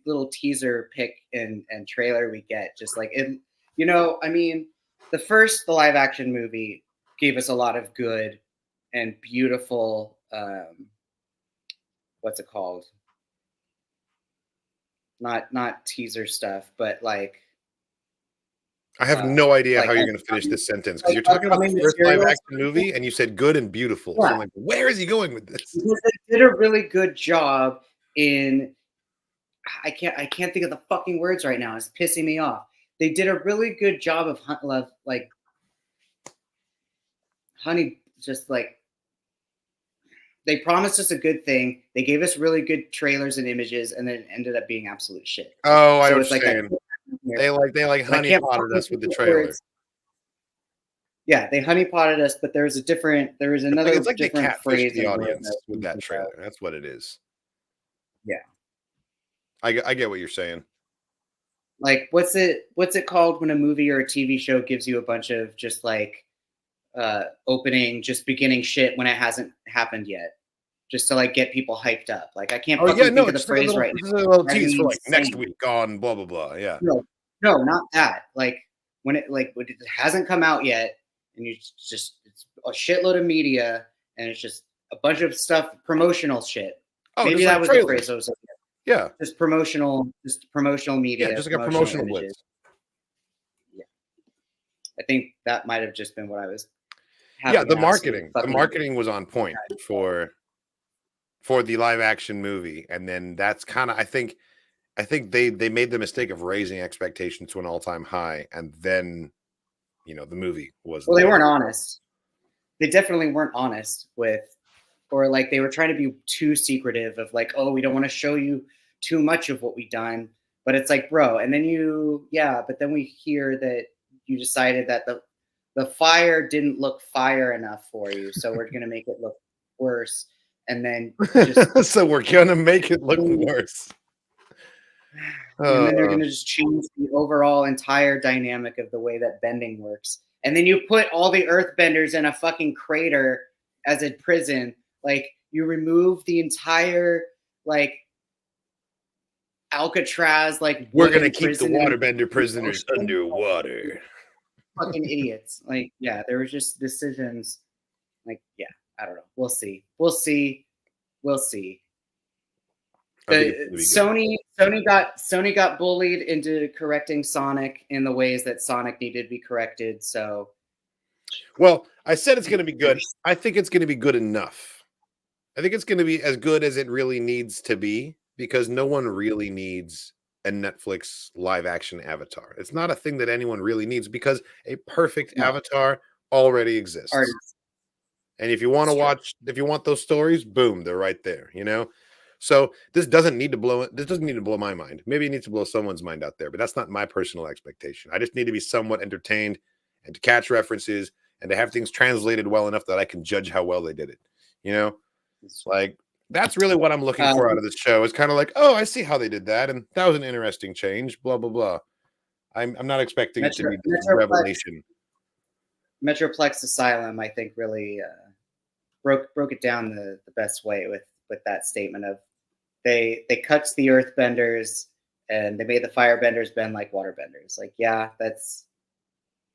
little teaser pic and trailer we get, just like it, you know, I mean, the live action movie gave us a lot of good and beautiful what's it called? Not teaser stuff, but like I have no idea how you're going to finish this sentence because you're talking about the first live action movie and you said good and beautiful. Yeah. So I'm like, where is he going with this? Because they did a really good job in I can't think of the fucking words right now. It's pissing me off. They did a really good job of like honey, just like they promised us a good thing. They gave us really good trailers and images, and then it ended up being absolute shit. Oh, I was saying they honey potted us with the trailer. Yeah, they honey potted us, but there was another it's like different they phrase the audience with that trailer. That's what it is. Yeah, I get what you're saying. Like, what's it called when a movie or a TV show gives you a bunch of just like beginning shit when it hasn't happened yet, just to like get people hyped up. Like I can't think of the phrase right now. This is a little tease for like next week on blah blah blah. Yeah. No, not that. Like when it hasn't come out yet, and it's a shitload of media, and it's just a bunch of stuff, promotional shit. Oh, maybe that was the phrase I was looking at. Yeah. Just promotional media. Yeah, just like a promotional blitz. Yeah. I think that might have just been what I was. Yeah, the marketing was on point for the live action movie, and then that's kind of I think they made the mistake of raising expectations to an all-time high, and then the movie was they weren't honest. They definitely weren't honest with, or like they were trying to be too secretive of like, oh, we don't want to show you too much of what we've done, but it's like, bro, and then but then we hear that you decided that the fire didn't look fire enough for you, so we're gonna make it look worse, and then just so we're gonna make it look worse. And then they're gonna just change the overall entire dynamic of the way that bending works. And then you put all the earthbenders in a fucking crater as a prison. Like, you remove the entire, like, Alcatraz, like, we're gonna keep the waterbender prisoners underwater. Fucking idiots. Like, yeah, there was just decisions. Like, yeah, I don't know. We'll see. Sony got bullied into correcting Sonic in the ways that Sonic needed to be corrected. So, well, I said it's going to be good. I think it's going to be good enough. I think it's going to be as good as it really needs to be, because no one really needs a Netflix live action Avatar. It's not a thing that anyone really needs, because a perfect Avatar already exists. And if you want to watch, if you want those stories, boom, they're right there, you know? So this doesn't need to blow my mind. Maybe it needs to blow someone's mind out there, but that's not my personal expectation. I just need to be somewhat entertained and to catch references and to have things translated well enough that I can judge how well they did it. You know, it's like, that's really what I'm looking for out of this show. It's kind of like, oh, I see how they did that, and that was an interesting change. Blah blah blah. I'm not expecting it to be a revelation. Metroplex Asylum, I think, really broke it down the best way with that statement of they cut the earthbenders and they made the firebenders bend like waterbenders. Like, yeah, that's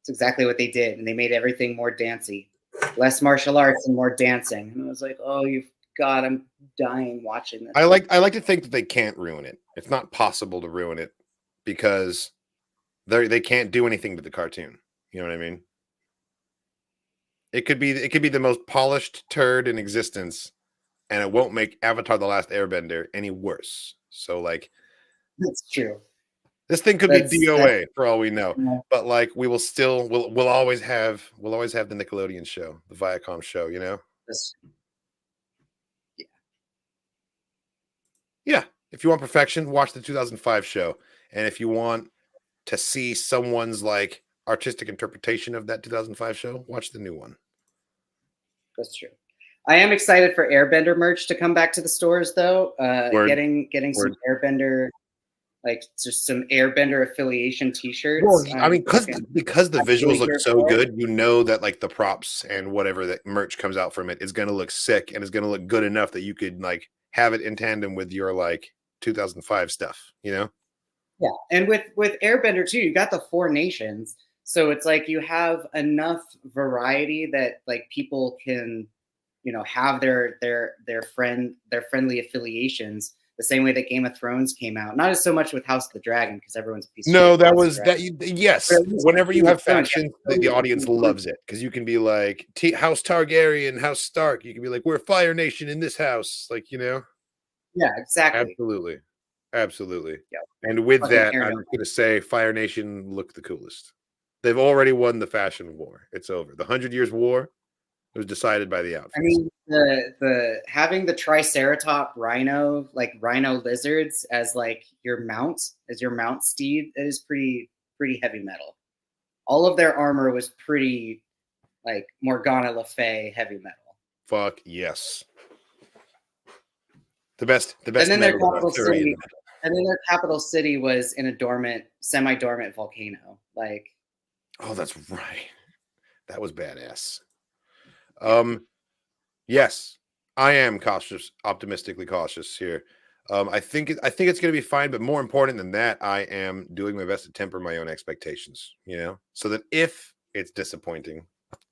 exactly what they did, and they made everything more dancey, less martial arts and more dancing. And I was like, oh, God, I'm dying watching this. I like to think that they can't ruin it. It's not possible to ruin it because they can't do anything to the cartoon. You know what I mean? It could be the most polished turd in existence, and it won't make Avatar: The Last Airbender any worse. So, like, that's true. This thing could be DOA for all we know, but like we'll always have the Nickelodeon show, the Viacom show, you know. Yeah. If you want perfection, watch the 2005 show, and if you want to see someone's like artistic interpretation of that 2005 show, watch the new one. That's true. I am excited for Airbender merch to come back to the stores, though. Getting some Airbender. Like, just some Airbender affiliation T-shirts. Well, I mean, because the visuals look so good, you know that like the props and whatever that merch comes out from it is going to look sick, and it's going to look good enough that you could like have it in tandem with your like 2005 stuff, you know? Yeah, and with Airbender too, you got the 4 nations, so it's like you have enough variety that like people can, you know, have their friendly affiliations. The same way that Game of Thrones came out, not as so much with House of the Dragon because everyone's a piece of shit. No, that was that. Yes, whenever you have factions, the audience loves it because you can be like House Targaryen, House Stark. You can be like, we're Fire Nation in this house, like, you know. Yeah, exactly. Absolutely. Yeah. And with that, I'm going to say Fire Nation look the coolest. They've already won the fashion war. It's over. The 100 Years' War. It was decided by the outfits. I mean, the having the Triceratop rhino, like rhino lizards, as like your mount steed, it is pretty heavy metal. All of their armor was pretty like Morgana Le Fay heavy metal. Fuck yes. The best. And then their capital city was in a semi-dormant volcano. Like, oh, that's right. That was badass. Yes, I am optimistically cautious here. I think it's going to be fine, but more important than that, I am doing my best to temper my own expectations, you know, so that if it's disappointing,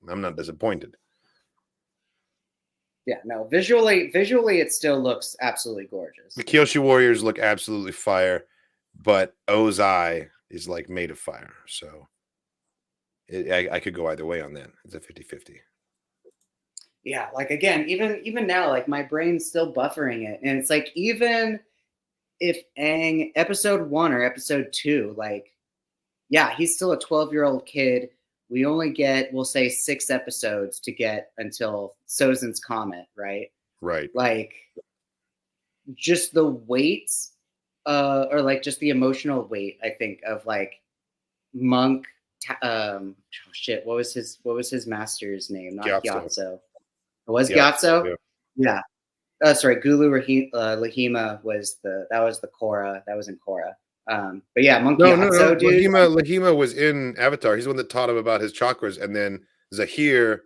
I'm not disappointed. Yeah, no, visually it still looks absolutely gorgeous. The Kyoshi Warriors look absolutely fire, but Ozai is like made of fire. So I could go either way on that. It's a 50-50. Yeah, like again, even now, like my brain's still buffering it. And it's like, even if Aang episode 1 or episode 2, like, yeah, he's still a 12-year-old kid. We only get, we'll say, 6 episodes to get until Sozin's Comet, right? Right. Like, just the weight, or like just the emotional weight, I think, of like Monk shit. What was his master's name? Not Gyatso. Gyatso. It was Gyatso. Yeah. Oh, sorry. Gulu Lahima was the Korra. That was in Korra. But yeah, Monkey Gyatso, dude. Lahima was in Avatar. He's the one that taught him about his chakras, and then Zahir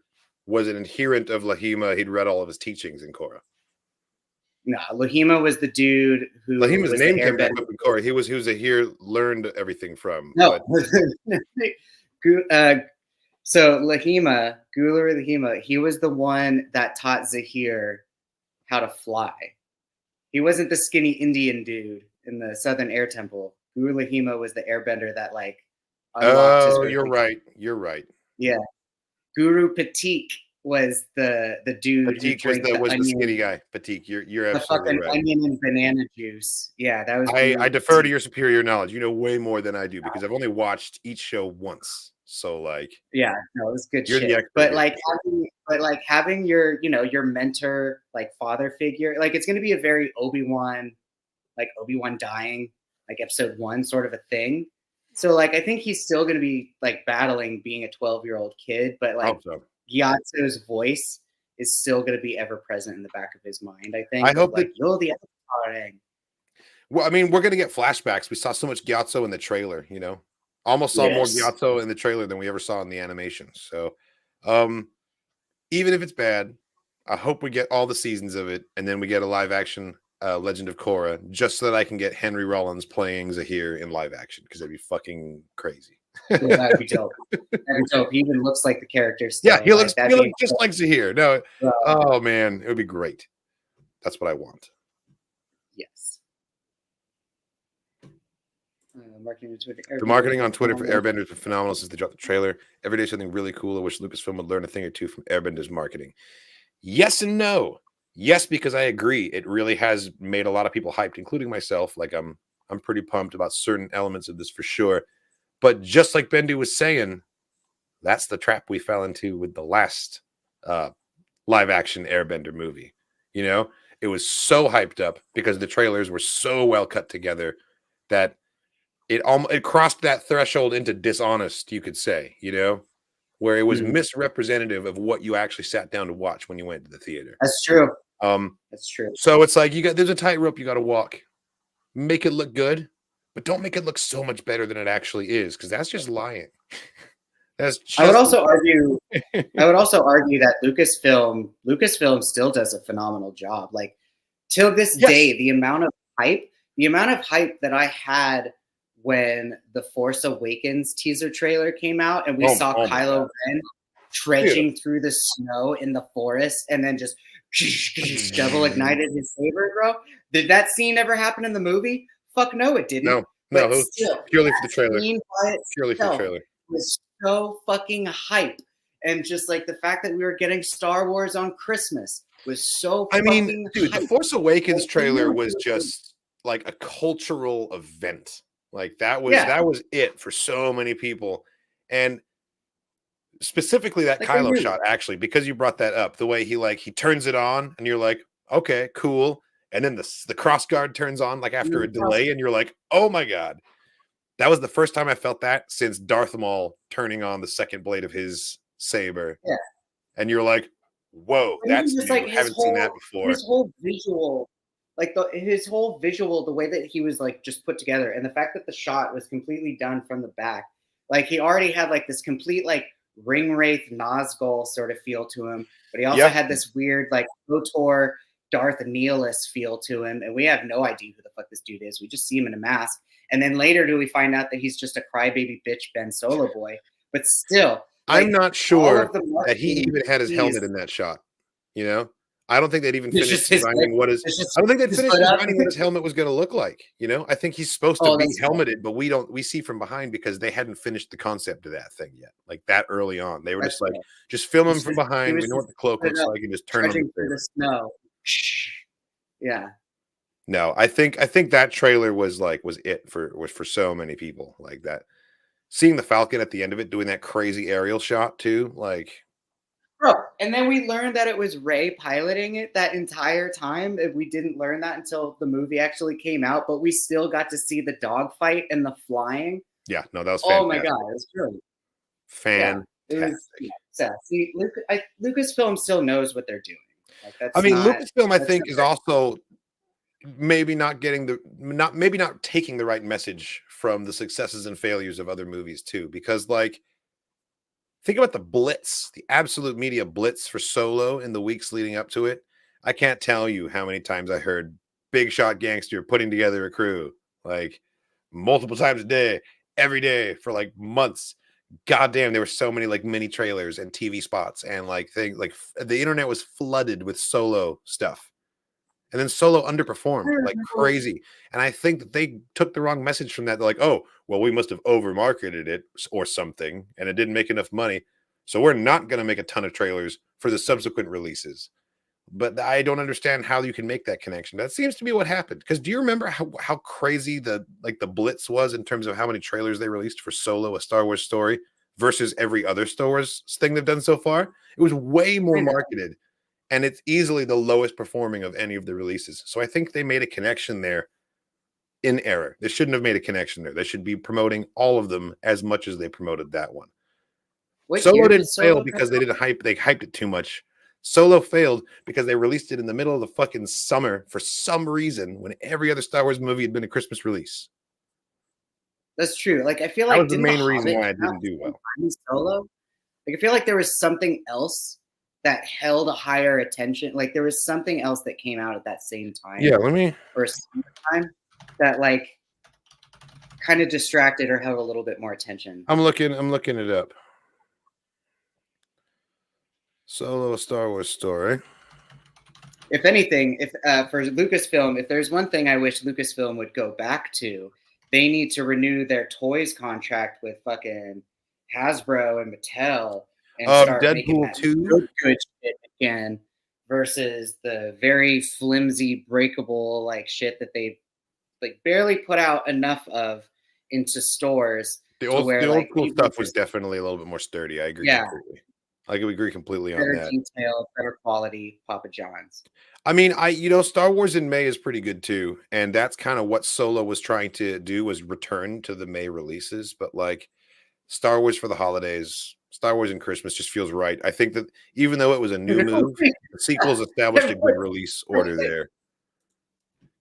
was an adherent of Lahima. He'd read all of his teachings in Korra. No, Lahima was the dude who Lahima's was name the came back airbender. up in Korra. He was Zahir learned everything from. No. So Lahima, Gulu Lahima, he was the one that taught Zahir how to fly. He wasn't the skinny Indian dude in the Southern Air Temple. Guru Lahima was the airbender that like unlocked his you're right. You're right. Yeah. Guru Patik was the dude Patik who drank was the onion, skinny guy. Patik, you're the absolutely fucking right. onion and banana juice. Yeah, that was. I defer to your superior knowledge. You know way more than I do because I've only watched each show once. So like, yeah, no, it was good you're shit. the expert But here. having your your mentor, like father figure, like it's gonna be a very Obi-Wan dying, like episode 1 sort of a thing. So like I think he's still gonna be like battling being a 12-year-old kid, but like Gyatso's voice is still gonna be ever present in the back of his mind. I think. I hope like you're the Avatar. Well, I mean, we're gonna get flashbacks. We saw so much Gyatso in the trailer, you know. Almost saw more Gyatso in the trailer than we ever saw in the animation. So even if it's bad, I hope we get all the seasons of it, and then we get a live action Legend of Korra, just so that I can get Henry Rollins playing Zahir in live action, because that'd be fucking crazy. Yeah, that'd be dope. That'd be dope. He even looks like the character still. Yeah, he looks just like Zahir. No, oh man, it would be great. That's what I want. Yes. Marketing on Twitter. The marketing on Twitter for Airbenders is phenomenal since they dropped the trailer. Every day something really cool. I wish Lucasfilm would learn a thing or two from Airbenders marketing. Yes and no. Yes, because I agree. It really has made a lot of people hyped, including myself. Like I'm pretty pumped about certain elements of this for sure. But just like Bendu was saying, that's the trap we fell into with the last live action Airbender movie. You know, it was so hyped up because the trailers were so well cut together that it crossed that threshold into dishonest, you could say, you know, where it was misrepresentative of what you actually sat down to watch when you went to the theater. That's true. That's true. So it's like there's a tightrope you got to walk. Make it look good, but don't make it look so much better than it actually is, because that's just lying. I would also argue that Lucasfilm still does a phenomenal job. Like till this day, the amount of hype that I had when the Force Awakens teaser trailer came out and we saw Kylo Ren trudging through the snow in the forest and then just double ignited his saber, bro. Did that scene ever happen in the movie? Fuck no, it didn't. No, it was purely for the trailer. Purely for the trailer. It was so fucking hype. And just like the fact that we were getting Star Wars on Christmas was so fucking dude, hype. the Force Awakens trailer was just like a cultural event. Like that was it for so many people. And specifically that Kylo shot, actually, because you brought that up, the way he turns it on and you're like, okay, cool. And then the cross guard turns on like after a delay and you're like, oh my God. That was the first time I felt that since Darth Maul turning on the second blade of his saber. Yeah. And you're like, whoa, that's new. I haven't seen that before. His whole visual, the way that he was like just put together, and the fact that the shot was completely done from the back, like he already had like this complete like ring wraith Nazgul sort of feel to him, but he also had this weird like KOTOR Darth Nihilus feel to him, and we have no idea who the fuck this dude is. We just see him in a mask, and then later do we find out that he's just a crybaby bitch Ben Solo boy. But still, like, I'm not sure that he even had his helmet in that shot. You know, I don't think they'd even finished designing what his. I don't think they'd finished designing what his helmet was going to look like. You know, I think he's supposed to be helmeted, but we see from behind because they hadn't finished the concept of that thing yet. Like that early on, they were just like, just film him from behind. We know what the cloak looks like, and just turn him through the snow. Yeah. No, I think that trailer was it for so many people, like that. Seeing the Falcon at the end of it doing that crazy aerial shot too, like. Bro, and then we learned that it was Rey piloting it that entire time. We didn't learn that until the movie actually came out, but we still got to see the dogfight and the flying. Yeah, no, that was fantastic. Oh my God, it was true. Fantastic. It was, yeah. See, Lucasfilm still knows what they're doing. Like, that's I mean, not, Lucasfilm, I think, is also maybe not taking the right message from the successes and failures of other movies too, because like think about the blitz, the absolute media blitz for Solo in the weeks leading up to it. I can't tell you how many times I heard big shot gangster putting together a crew like multiple times a day, every day for like months. God damn, there were so many like mini trailers and TV spots and like things like the internet was flooded with Solo stuff. And then Solo underperformed like crazy. And I think that they took the wrong message from that. They're like, oh, well, we must have over-marketed it or something, and it didn't make enough money. So we're not going to make a ton of trailers for the subsequent releases. But I don't understand how you can make that connection. That seems to be what happened. Because do you remember how crazy the blitz was in terms of how many trailers they released for Solo, a Star Wars story, versus every other Star Wars thing they've done so far? It was way more marketed. And it's easily the lowest performing of any of the releases. So I think they made a connection there in error. They shouldn't have made a connection there. They should be promoting all of them as much as they promoted that one. Solo didn't fail because they hyped it too much. Solo failed because they released it in the middle of the fucking summer for some reason when every other Star Wars movie had been a Christmas release. That's true. Like, I feel like that was the main reason why it didn't do well. Solo, like, I feel like there was something else that held a higher attention. Like, there was something else that came out at that same time. Yeah, let me. Or time that like kind of distracted or held a little bit more attention. I'm looking it up. Solo, a Star Wars story. If anything, if for Lucasfilm, if there's one thing I wish Lucasfilm would go back to, they need to renew their toys contract with fucking Hasbro and Mattel and start making that 2 good shit again versus the very flimsy, breakable like shit that they like barely put out enough of into stores. The old cool stuff was definitely a little bit more sturdy. I agree. Yeah. Completely. I agree completely on that. Better detail, better quality Papa John's. I mean, Star Wars in May is pretty good too. And that's kind of what Solo was trying to do, was return to the May releases. But like Star Wars for the holidays, Star Wars and Christmas just feels right. I think that even though it was a new move, the sequels established a good release order there.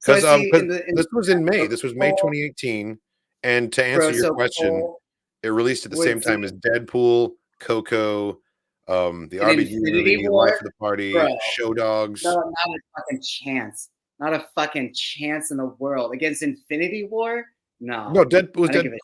Because this was in May. This was May 2018. And to answer your question, it released at the same time as Deadpool, Coco, the RBG movie, Life of the Party, Show Dogs. No, not a fucking chance. Not a fucking chance in the world. Against Infinity War? No. No, Deadpool was Deadpool.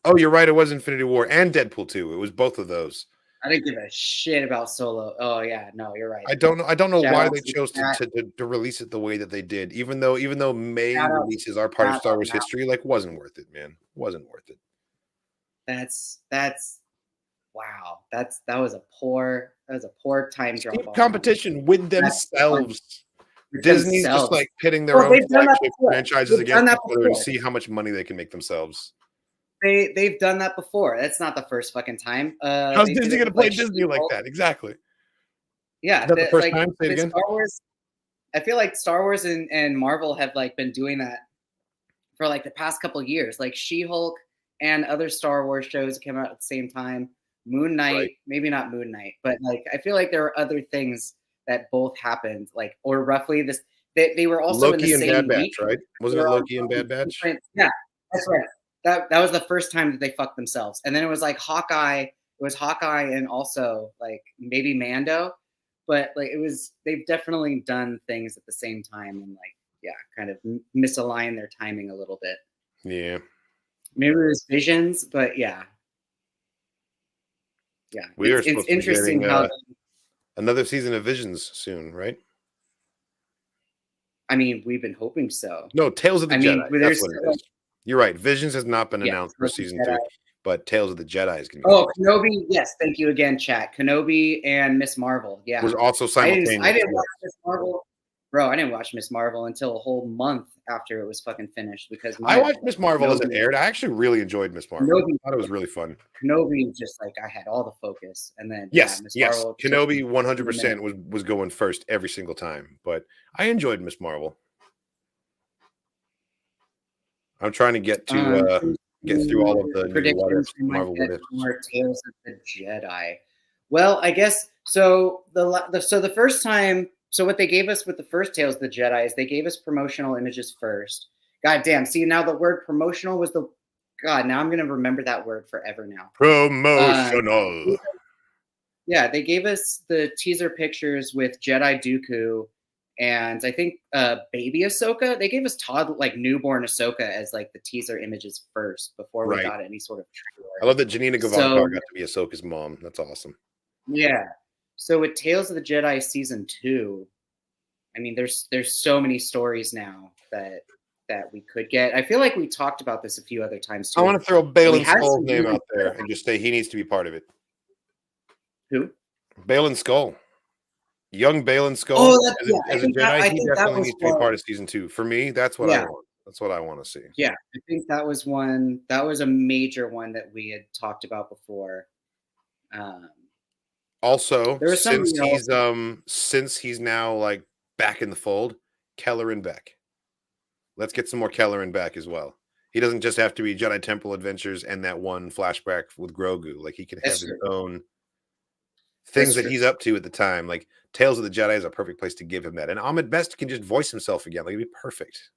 Oh, you're right. It was Infinity War and Deadpool 2. It was both of those. I didn't give a shit about Solo. Oh yeah, no, you're right. I don't know why they chose to release it the way that they did. Even though May releases are part of Star Wars history, like wasn't worth it, man. Wasn't worth it. That's wow. That was a poor time drop. Competition with themselves. Disney's just like pitting their own flagship franchises against each other and see how much money they can make themselves. They've done that before. That's not the first fucking time. How's Disney going to play Disney like that? Exactly. Yeah, is that the first time? Say it again. Star Wars. I feel like Star Wars and Marvel have like been doing that for like the past couple of years. Like She-Hulk and other Star Wars shows came out at the same time. Moon Knight, maybe not Moon Knight, but like I feel like there are other things that both happened, like or roughly this. They were also Loki in the and same Bad week. Batch, right? Wasn't it Loki and Bad Batch? Yeah, that's right. That was the first time that they fucked themselves. And then it was like Hawkeye. It was Hawkeye and also like maybe Mando. But like they've definitely done things at the same time and like, kind of misalign their timing a little bit. Yeah. Maybe it was Visions, but yeah. Yeah. It's interesting how another season of Visions soon, right? I mean, we've been hoping so. No, Tales of the Jedi. That's what it is. You're right. Visions has not been announced for season 3, but Tales of the Jedi is going to be. Oh, Kenobi. Yes. Thank you again, chat. Kenobi and Miss Marvel. Yeah. Was also simultaneous. I didn't watch Miss Marvel. Bro, I didn't watch Miss Marvel until a whole month after it was fucking finished because I watched Miss Marvel as it aired. I actually really enjoyed Miss Marvel. I thought it was really fun. Kenobi just like I had all the focus, and then yes, Marvel Kenobi 100% was going first every single time, but I enjoyed Miss Marvel. I'm trying to get to get through all of the new predictions. We might Marvel get what ifs. more Tales of the Jedi. Well, I guess so. The first time, so what they gave us with the first Tales of the Jedi is they gave us promotional images first. God damn! See, now the word promotional was the God. Now I'm gonna remember that word forever now. Promotional. Yeah, they gave us the teaser pictures with Jedi Dooku, and I think baby Ahsoka. They gave us newborn Ahsoka as like the teaser images first before we got any sort of trailer. I love that Janina Gavankar got to be Ahsoka's mom. That's awesome. Yeah. So with Tales of the Jedi season 2, I mean, there's so many stories now that we could get. I feel like we talked about this a few other times too. I want to throw Balin Skull's name out there and just say he needs to be part of it. Who? Balin Skull. Young Balin Skull as a Jedi, he definitely needs to be part of season 2. For me, that's what I want. That's what I want to see. Yeah, I think that was a major one that we had talked about before. Also, since he's now like back in the fold, Kelleran Beck. Let's get some more Kelleran back as well. He doesn't just have to be Jedi Temple Adventures and that one flashback with Grogu. Like he can have his own things that he's up to at the time. Like Tales of the Jedi is a perfect place to give him that. And Ahmed Best can just voice himself again. Like it'd be perfect.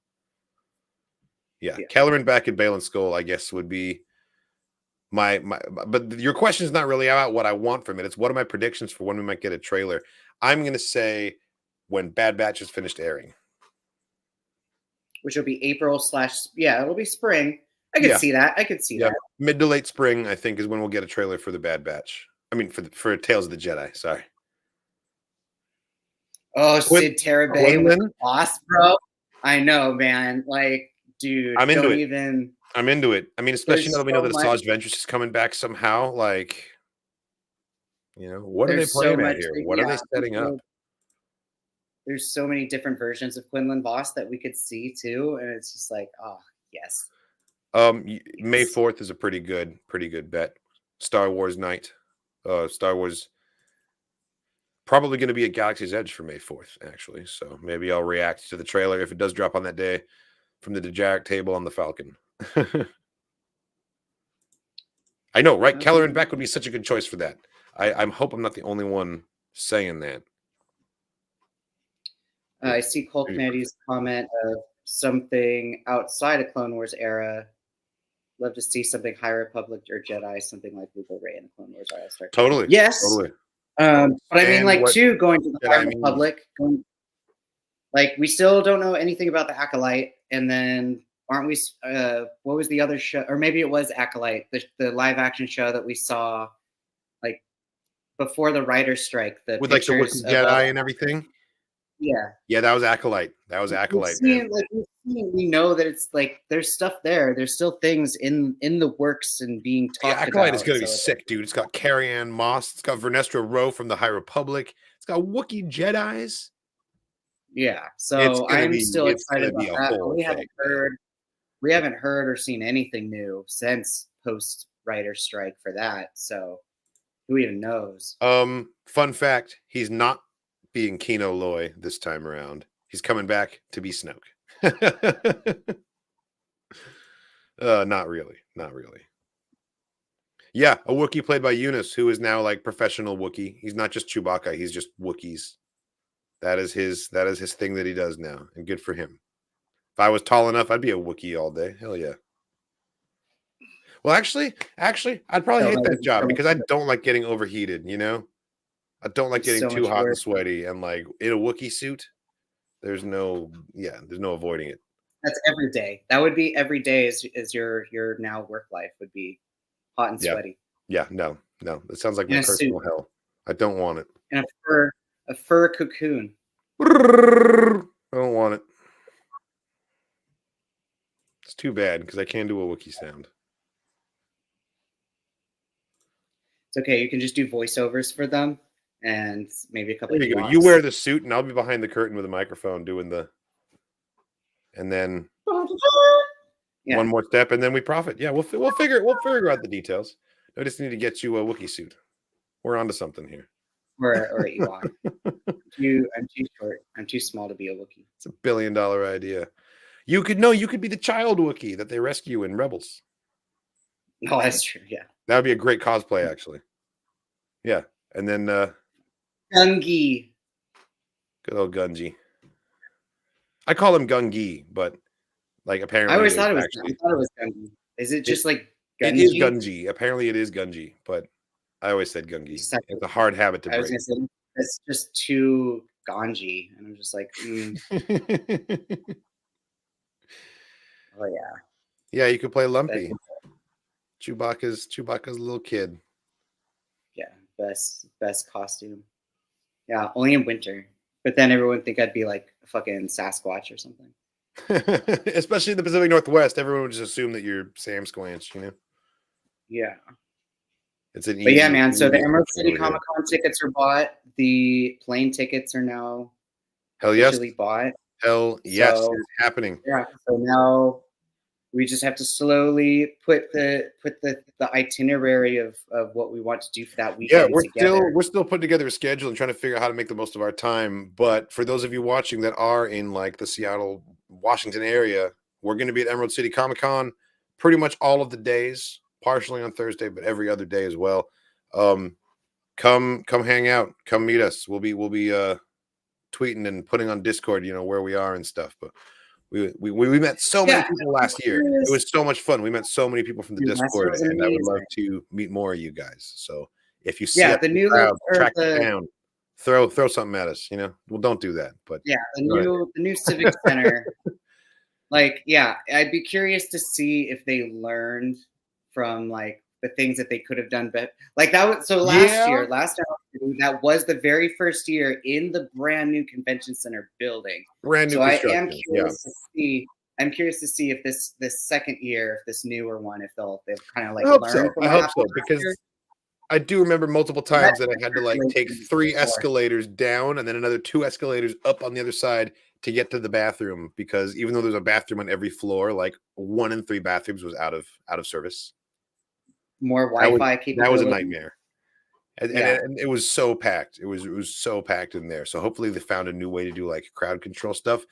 Yeah. Kelleran Beck and Balin Skull, I guess, would be my but your question is not really about what I want from it. It's what are my predictions for when we might get a trailer. I'm gonna say when Bad Batch is finished airing. Which will be April / it'll be spring. I could see that. That. Mid to late spring, I think, is when we'll get a trailer for the Bad Batch. I mean, for Tales of the Jedi. Sorry. Oh, Sid Terabay with the boss, bro. I know, man. Like, dude, I'm into it. I'm into it. I mean, especially now that we know that Asajj Ventress is coming back somehow. Like, you know, what are they playing at here? What are they setting up? There's so many different versions of Quinlan Vos that we could see too, and it's just like, oh yes. May 4th is a pretty good bet. Star Wars night. Star Wars probably going to be at Galaxy's Edge for May 4th, actually. So maybe I'll react to the trailer if it does drop on that day from the Dejarik table on the Falcon. I know, right? Kelleran Beck would be such a good choice for that. I hope I'm not the only one saying that. I see Cole Kennedy's comment of something outside of Clone Wars era. Love to see something High Republic or Jedi, something like Luke or Rey in the Clone Wars era. Totally. Yes. Totally. But I mean, like, going to the High Republic. Like, we still don't know anything about the Acolyte. And then, aren't we? What was the other show? Or maybe it was Acolyte, the live action show that we saw, like, before the writer's strike. With like the Wookiee Jedi and everything. Yeah, that was Acolyte. We know that it's like there's stuff there. There's still things in the works and being talked about. Acolyte is gonna be sick, dude. It's got Carrie-Anne Moss. It's got Vernestra Rowe from the High Republic. It's got Wookiee Jedis. Yeah, so I'm still excited about that. We haven't heard or seen anything new since post writer strike for that. So who even knows? Fun fact: he's not being Kino Loy this time around. He's coming back to be Snoke. Not really. Yeah, a Wookiee played by Eunice, who is now like professional Wookiee. He's not just Chewbacca, he's just Wookiees. That is his thing that he does now, and good for him. If I was tall enough, I'd be a Wookiee all day. Hell yeah. Well, actually, I'd probably hate that job because I don't like getting overheated, you know? I don't like getting too hot and sweaty, and like in a Wookiee suit, there's no avoiding it. That's every day. That would be every day is your now work life would be hot and sweaty. Yeah, no. That sounds like my personal hell. I don't want it. And a fur cocoon. I don't want it. It's too bad because I can do a Wookiee sound. It's okay. You can just do voiceovers for them. And maybe a couple. There you go. You wear the suit, and I'll be behind the curtain with a microphone doing the. And then one more step, and then we profit. Yeah, we'll figure out the details. I just need to get you a Wookiee suit. We're onto something here. Or Ewok. I'm too short. I'm too small to be a Wookiee. It's $1 billion idea. You could be the child Wookiee that they rescue in Rebels. No, that's true. Yeah. That would be a great cosplay, actually. Yeah. And then Gungi. good old Gungi. I call him Gungi, but like apparently I always thought it was Gungi. Is it just like Gungi? It is Gungi. Apparently it is Gungi, but I always said Gungi. It's a hard habit to break. I was gonna say it's just too Ganji, and I'm just like, oh yeah. Yeah, you could play Lumpy. Chewbacca's a little kid. Yeah, best costume. Yeah, only in winter. But then everyone would think I'd be like a fucking Sasquatch or something. Especially in the Pacific Northwest, everyone would just assume that you're Sam Squanch, you know? Yeah. It's an But yeah, man. So the Emerald City Comic Con tickets are bought. The plane tickets are now officially bought. Hell yes, it's happening. Yeah. So now we just have to slowly put the itinerary of what we want to do for that weekend. Yeah, we're still putting together a schedule and trying to figure out how to make the most of our time. But for those of you watching that are in like the Seattle, Washington area, we're going to be at Emerald City Comic Con pretty much all of the days, partially on Thursday, but every other day as well. Come hang out, come meet us. We'll be tweeting and putting on Discord, you know, where we are and stuff. But we met so many people last year. It was so much fun. We met so many people from the Discord, and I would love to meet more of you guys. So if you see the new crowd, track it down, throw something at us. You know, well, don't do that. But yeah, the new Civic Center. Like, yeah, I'd be curious to see if they learned from like the things that they could have done better. Like that was so last year, that was the very first year in the brand new convention center building. Brand new. So I am curious to see. I'm curious to see if this second year, if this newer one, if they've kind of like learned. I hope so because I do remember multiple times that I had to like take 3 escalators down and then another 2 escalators up on the other side to get to the bathroom, because even though there's a bathroom on every floor, like 1 in 3 bathrooms was out of service. More Wi-Fi capability. That was a nightmare. And it was so packed. It was so packed in there. So hopefully they found a new way to do like crowd control stuff.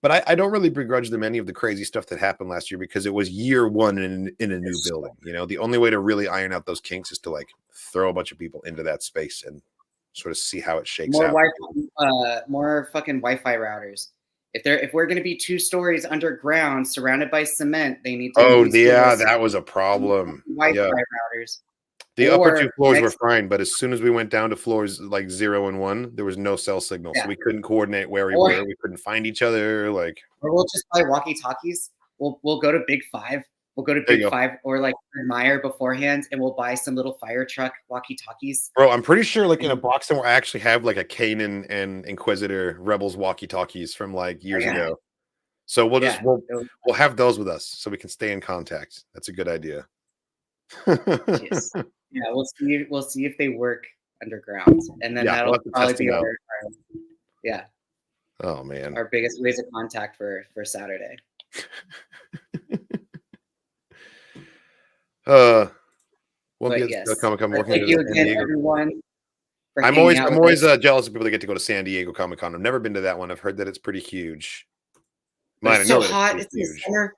But I don't really begrudge them any of the crazy stuff that happened last year, because it was year 1 in a new building. You know, the only way to really iron out those kinks is to like throw a bunch of people into that space and sort of see how it shakes out. More fucking Wi-Fi routers. If we're going to be 2 stories underground surrounded by cement, they need to. That was a problem. Wi-Fi routers. The upper 2 floors were fine, but as soon as we went down to floors like 0 and 1, there was no cell signal, so we couldn't coordinate where we were. We couldn't find each other. Like, or we'll just buy walkie-talkies. We'll go to Big 5. We'll go to Big 5 or like Meyer beforehand, and we'll buy some little fire truck walkie-talkies. Bro, I'm pretty sure like in a box somewhere I actually have like a Kanan and Inquisitor Rebels walkie-talkies from like years ago. So we'll have those with us so we can stay in contact. That's a good idea. Yes. Yeah, we'll see if they work underground, and then that'll probably be our oh man, our biggest ways of contact for Saturday. We'll be at Comic-Con working. Thank you again, everyone. I'm always jealous of people that get to go to San Diego Comic-Con. I've never been to that one. I've heard that it's pretty huge. It's so hot. It's in the summer.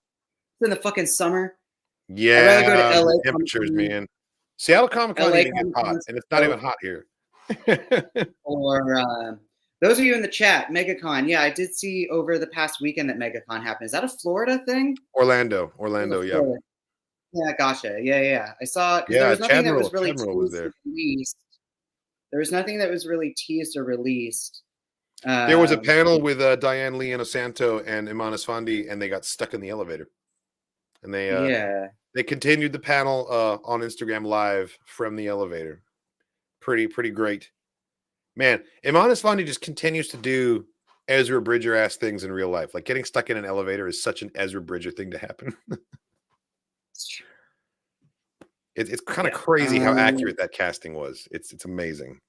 It's in the fucking summer. Yeah, I'd rather go to LA temperatures, man. Seattle Comic-Con even gets hot, and it's not even hot here. Or those of you in the chat, MegaCon. Yeah, I did see over the past weekend that MegaCon happened. Is that a Florida thing? Orlando, yeah. Yeah, gotcha. Yeah. I saw. There was nothing that was really released. There was nothing that was really teased or released. There was a panel with Diane Lee Inosanto and Iman Esfandi, and they got stuck in the elevator. And they continued the panel on Instagram Live from the elevator. Pretty great. Man, Iman Esfandi just continues to do Ezra Bridger ass things in real life. Like getting stuck in an elevator is such an Ezra Bridger thing to happen. It's kind of crazy how accurate that casting was. It's amazing.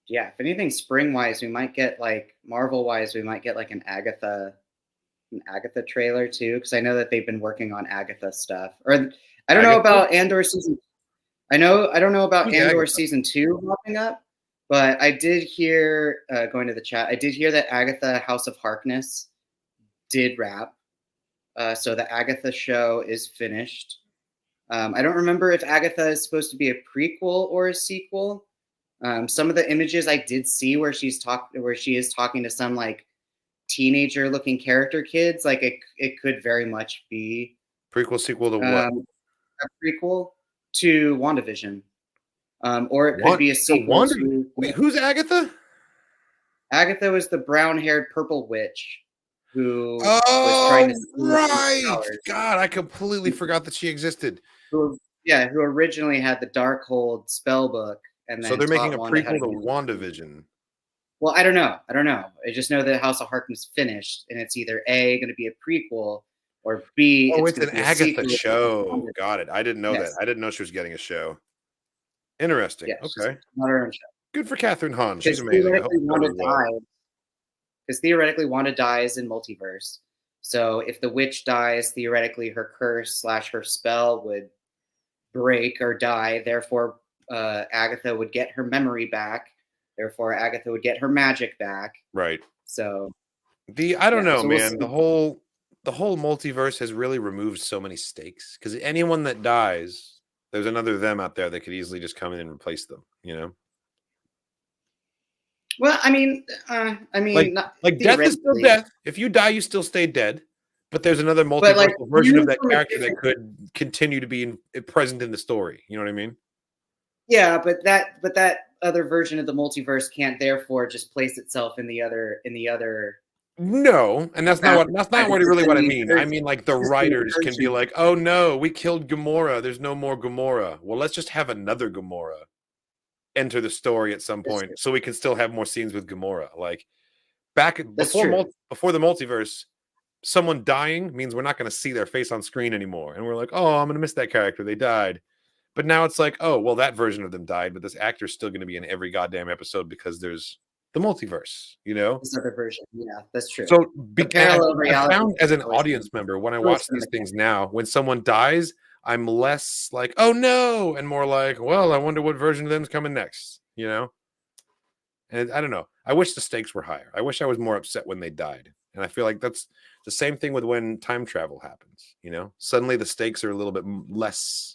Yeah, if anything spring wise, we might get like Marvel wise, we might get like an Agatha trailer too, because I know that they've been working on Agatha stuff. Or I don't know about Andor season. I don't know about Andor season 2 popping up, but I did hear going to the chat. I did hear that Agatha House of Harkness did wrap. So the Agatha show is finished. I don't remember if Agatha is supposed to be a prequel or a sequel. Some of the images I did see where she is talking to some like teenager looking character kids, like it could very much be Prequel, sequel to what? A prequel to WandaVision. Or it could be a sequel to... Wait, who's Agatha? Agatha was the brown-haired purple witch who was trying to... right. God, I completely forgot that she existed. Who originally had the Darkhold spell book. And then so they're making a prequel to WandaVision. Well, I don't know. I just know that House of Harkness finished, and it's either A, going to be a prequel, or B, it's an Agatha show. Got it. I didn't know that. I didn't know she was getting a show. Interesting. Yes, okay. Not her own show. Good for Catherine Hahn. She's amazing. Because theoretically, Wanda dies in Multiverse. So if the witch dies, theoretically, her curse / her spell would break or die. Therefore, Agatha would get her memory back. Therefore, Agatha would get her magic back. Right. So I don't know, man. The whole multiverse has really removed so many stakes because anyone that dies, there's another them out there that could easily just come in and replace them. You know. Well, I mean, like death is still death. If you die, you still stay dead. But there's another multiversal version of that character that could continue to be present in the story. You know what I mean? Yeah, but that other version of the multiverse can't therefore just place itself in the other. No, and that's not what I mean. I mean, like the writers can be like, "Oh no, we killed Gamora. There's no more Gamora. Well, let's just have another Gamora enter the story at some point, so we can still have more scenes with Gamora." Like before the multiverse, someone dying means we're not going to see their face on screen anymore, and we're like, "Oh, I'm going to miss that character. They died." But now it's like, "Oh, well, that version of them died, but this actor's still going to be in every goddamn episode because there's the multiverse, you know." This other version, yeah, that's true. So I found as an audience member when I watch these things now, when someone dies, I'm less like, "Oh no," and more like, "Well, I wonder what version of them's coming next," you know. And I don't know. I wish the stakes were higher. I wish I was more upset when they died, and I feel like that's the same thing with when time travel happens. You know, suddenly the stakes are a little bit less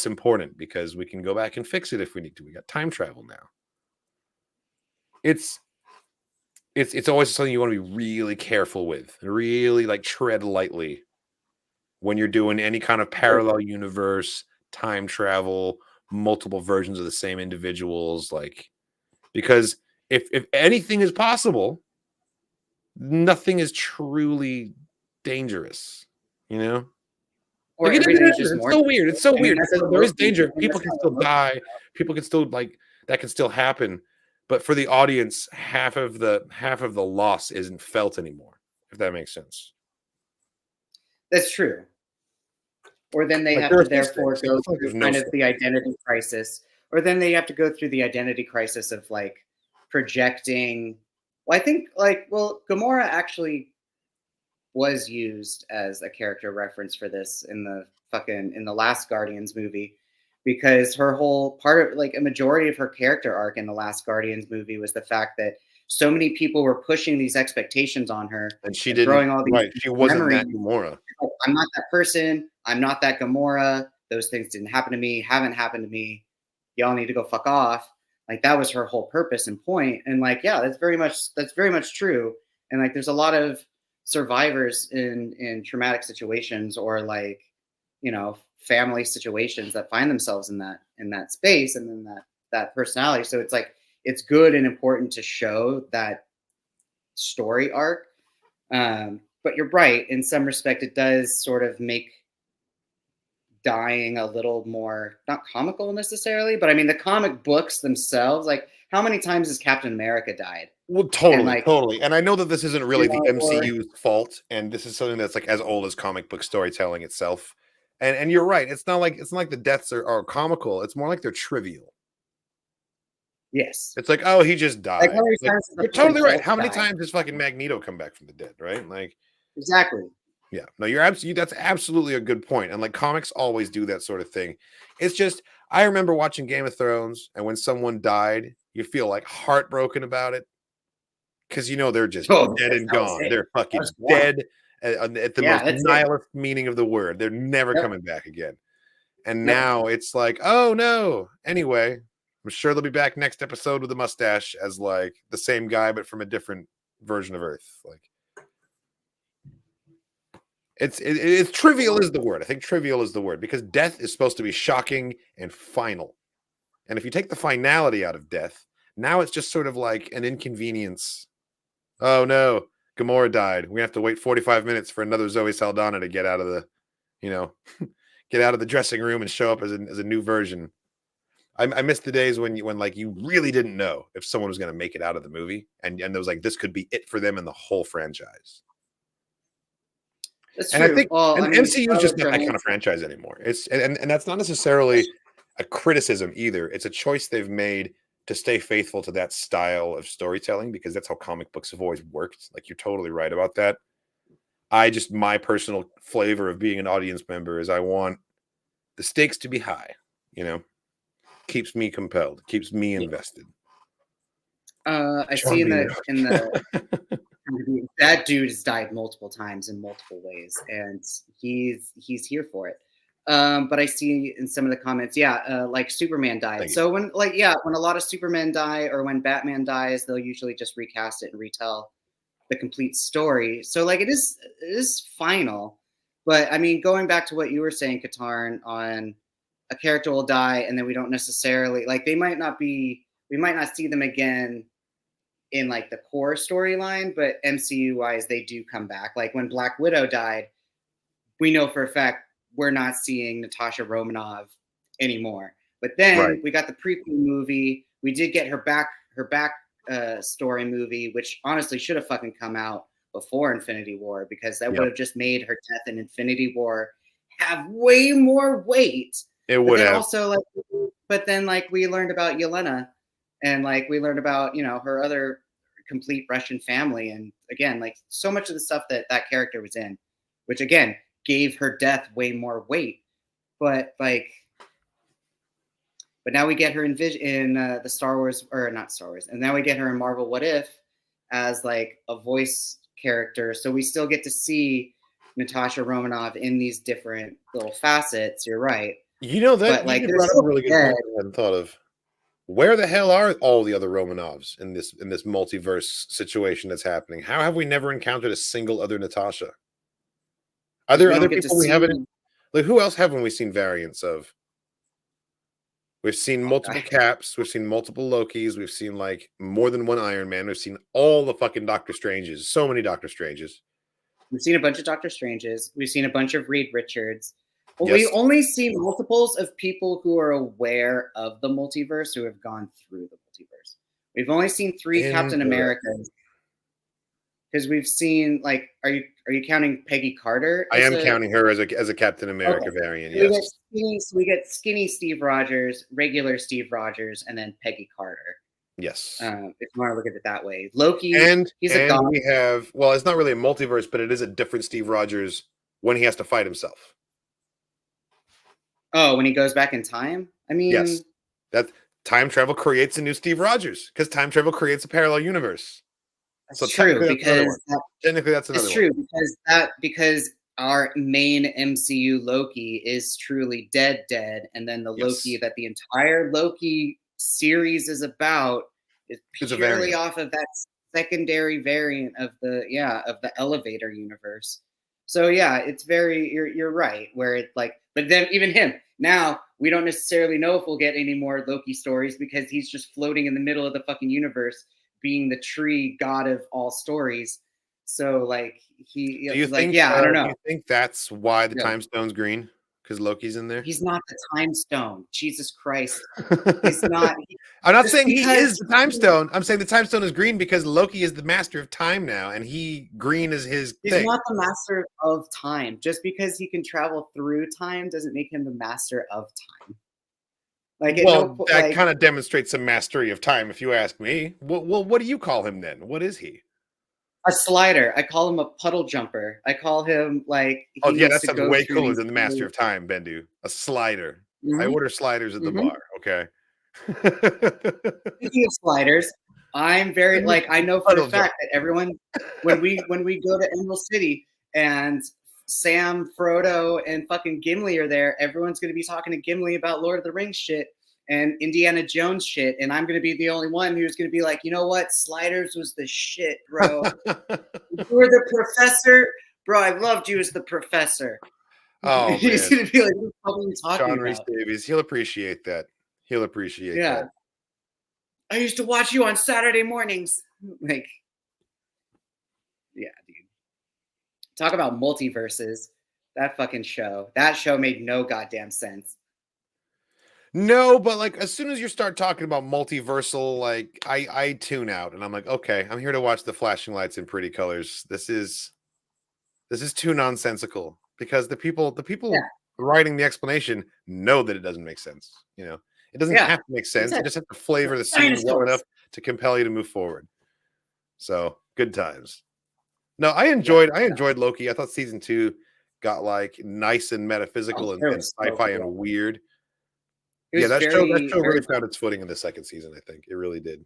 important because we can go back and fix it if we need to. We got time travel now. It's always something you want to be really careful with, really like tread lightly when you're doing any kind of parallel universe, time travel, multiple versions of the same individuals, like, because if anything is possible, nothing is truly dangerous, you know? Or like, it's so weird. It's so weird. There is danger. People can still die. People can still that can still happen. But for the audience, half of the loss isn't felt anymore, if that makes sense. That's true. Or then they have to therefore go through kind of the identity crisis. Or then they have to go through the identity crisis of like projecting. Well, I think Gamora actually was used as a character reference for this in the last Guardians movie. Because her whole part of like a majority of her character arc in the last Guardians movie was the fact that so many people were pushing these expectations on her, and she didn't. Throwing all these she wasn't that Gamora. I'm not that person. I'm not that Gamora. Those things didn't happen to me. Haven't happened to me. Y'all need to go fuck off. Like that was her whole purpose and point. And like, yeah, that's very much true. And like, there's a lot of survivors in traumatic situations or like, you know, family situations that find themselves in that space and then that personality. So it's like it's good and important to show that story arc. But you're right, in some respect it does sort of make dying a little more not comical necessarily, but I mean the comic books themselves, like how many times has Captain America died? Well, totally. And I know that this isn't really the MCU's fault, and this is something that's like as old as comic book storytelling itself. And you're right. It's not like the deaths are comical. It's more like they're trivial. Yes. It's like, oh, he just died. Like, you're totally right. How many times does fucking Magneto come back from the dead, right? Like exactly. Yeah. No, that's absolutely a good point. And like comics always do that sort of thing. It's just I remember watching Game of Thrones, and when someone died, you feel like heartbroken about it. Because you know they're just dead and gone. They're fucking dead at the most nihilist meaning of the word. They're never coming back again. And now it's like, oh no. Anyway, I'm sure they'll be back next episode with a mustache as like the same guy, but from a different version of Earth. Like it's trivial is the word. I think trivial is the word because death is supposed to be shocking and final. And if you take the finality out of death, now it's just sort of like an inconvenience. Oh no, Gamora died. We have to wait 45 minutes for another Zoe Saldana to get out of the, get out of the dressing room and show up as a new version. I miss the days when you really didn't know if someone was going to make it out of the movie, and there was like this could be it for them in the whole franchise. That's and true. I think MCU is just not that kind of franchise franchise anymore. It's and that's not necessarily a criticism either. It's a choice they've made to stay faithful to that style of storytelling because that's how comic books have always worked. Like you're totally right about that. My personal flavor of being an audience member is I want the stakes to be high, keeps me compelled, keeps me invested. I see in the that dude has died multiple times in multiple ways, and he's here for it. But I see in some of the comments, like Superman died. So when a lot of Superman die or when Batman dies, they'll usually just recast it and retell the complete story. So like it is final. But I mean, going back to what you were saying, Katarn, on a character will die and then we don't necessarily we might not see them again in like the core storyline, but MCU wise, they do come back. Like when Black Widow died, we know for a fact we're not seeing Natasha Romanoff anymore. But then we got the prequel movie. We did get her back story movie, which honestly should have fucking come out before Infinity War because that would have just made her death in Infinity War have way more weight. It would have. Also, but then we learned about Yelena, and we learned about her other complete Russian family, and again so much of the stuff that character was in, which again gave her death way more weight. But now we get her in the Star Wars, or not Star Wars, and now we get her in Marvel What If as a voice character. So we still get to see Natasha Romanoff in these different little facets. You're right. That you brought up a really good point I hadn't thought of. Where the hell are all the other Romanovs in this multiverse situation that's happening? How have we never encountered a single other Natasha? Are there other people we haven't? Who else haven't we seen variants of? We've seen multiple Caps. We've seen multiple Lokis. We've seen more than one Iron Man. We've seen all the fucking Doctor Stranges. So many Doctor Stranges. We've seen a bunch of Doctor Stranges. We've seen a bunch of Reed Richards. But we only see multiples of people who are aware of the multiverse who have gone through the multiverse. We've only seen 3 Captain Americas. Because we've seen are you counting Peggy Carter? I am counting her as a Captain America variant. Yes. We get skinny Steve Rogers, regular Steve Rogers, and then Peggy Carter. Yes. If you want to look at it that way, Loki. He's a god. We have it's not really a multiverse, but it is a different Steve Rogers when he has to fight himself. Oh, when he goes back in time? I mean, yes. That time travel creates a new Steve Rogers because time travel creates a parallel universe. That's true because technically that's another. It's true because our main MCU Loki is truly dead, and then the Loki that the entire Loki series is about is purely off of that secondary variant of the elevator universe. So it's very you're right where it's but then even him now we don't necessarily know if we'll get any more Loki stories because he's just floating in the middle of the fucking universe, being the tree god of all stories. So he do you think, I don't know. Do you think that's why the time stone's green? Because Loki's in there? He's not the time stone. Jesus Christ. He's not. I'm not saying he is the time stone. I'm saying the time stone is green because Loki is the master of time now, and green is his He's thing. not the master of time. Just because he can travel through time doesn't make him the master of time. That kind of demonstrates some mastery of time, if you ask me. Well, what do you call him then? What is he? A slider. I call him a puddle jumper. I call him that sounds way cooler than the master of time, Bendu. A slider. Mm-hmm. I order sliders at the bar. Okay. Speaking of sliders, I'm very I know for a fact that everyone when we go to Emerald City, and Sam, Frodo, and fucking Gimli are there, everyone's going to be talking to Gimli about Lord of the Rings shit and Indiana Jones shit, and I'm going to be the only one who's going to be like, you know what? Sliders was the shit, bro. You were the professor. Bro, I loved you as the professor. Oh, man. He's going to be like, what are you talking Sean about? Rhys Davies, he'll appreciate that. He'll appreciate that. I used to watch you on Saturday mornings. Like, yeah, dude. Talk about multiverses. That fucking show. That show made no goddamn sense. No, but like as soon as you start talking about multiversal, like I tune out and I'm like, okay, I'm here to watch the flashing lights in pretty colors. This is too nonsensical because the people writing the explanation know that it doesn't make sense. You know, it doesn't have to make sense. You just have to flavor the scene well enough to compel you to move forward. So good times. No, I enjoyed Loki. I thought season 2 got like nice and metaphysical and sci-fi and weird. Yeah, that show really found its footing in the second season. I think it really did.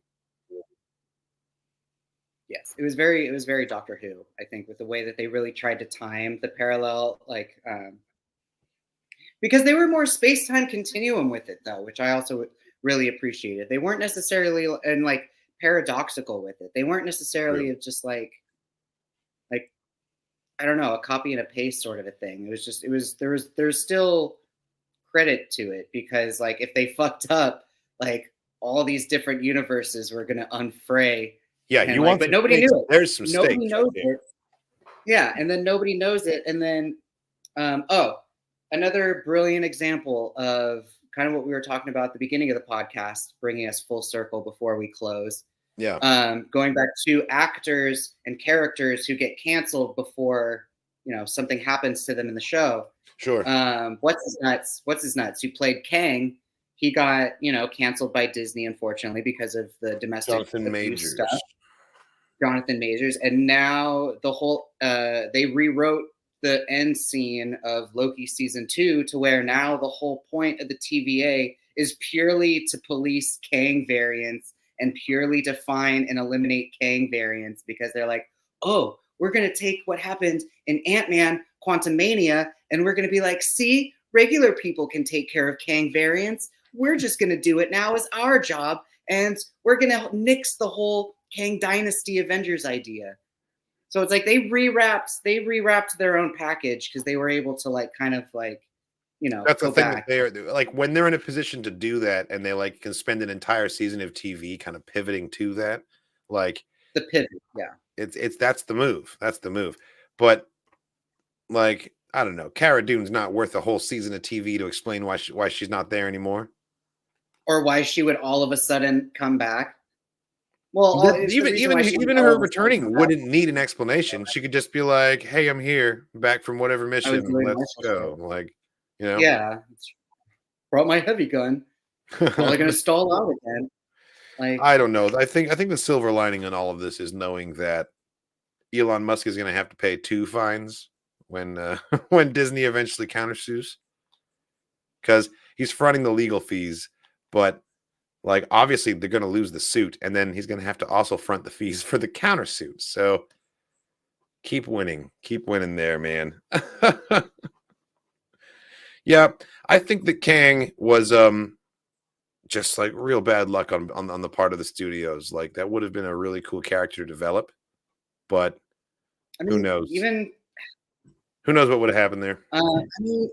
Yes, it was very Doctor Who. I think with the way that they really tried to time the parallel, like because they were more space-time continuum with it, though, which I also really appreciated. They weren't necessarily and like paradoxical with it. They weren't necessarily just like I don't know, a copy and a paste sort of a thing. It was just there's still credit to it because like if they fucked up, like all these different universes were gonna unfray. Yeah, you want, but nobody knew it. There's some nobody stakes knows it. Yeah, and then nobody knows it, and then another brilliant example of kind of what we were talking about at the beginning of the podcast, bringing us full circle before we close. Yeah. Going back to actors and characters who get canceled before something happens to them in the show. Sure. What's his nuts? Who played Kang? He got canceled by Disney, unfortunately, because of the domestic abuse stuff. Jonathan Majors, and now the whole they rewrote the end scene of Loki season 2 to where now the whole point of the TVA is purely to police Kang variants and purely to find and eliminate Kang variants because they're like, oh, we're going to take what happened in Ant-Man Quantumania and we're going to be like, see, regular people can take care of Kang variants. We're just going to do it now as our job. And we're going to nix the whole Kang Dynasty Avengers idea. So it's like they rewrapped their own package because they were able to that's the thing that they're like when they're in a position to do that and they like can spend an entire season of TV kind of pivoting to that, like the pivot. Yeah. That's the move. That's the move. But like, I don't know, Cara Dune's not worth a whole season of TV to explain why she's not there anymore. Or why she would all of a sudden come back. Well, even her returning wouldn't need an explanation. She could just be like, "Hey, I'm here, back from whatever mission. Let's go." Like, yeah, brought my heavy gun. Probably gonna stall out again. Like, I don't know. I think the silver lining on all of this is knowing that Elon Musk is going to have to pay 2 fines when when Disney eventually countersues, because he's fronting the legal fees, but. Like, obviously, they're going to lose the suit, and then he's going to have to also front the fees for the countersuit. So, keep winning there, man. Yeah, I think that Kang was just like real bad luck on the part of the studios. Like, that would have been a really cool character to develop, but who knows? Who knows what would have happened there?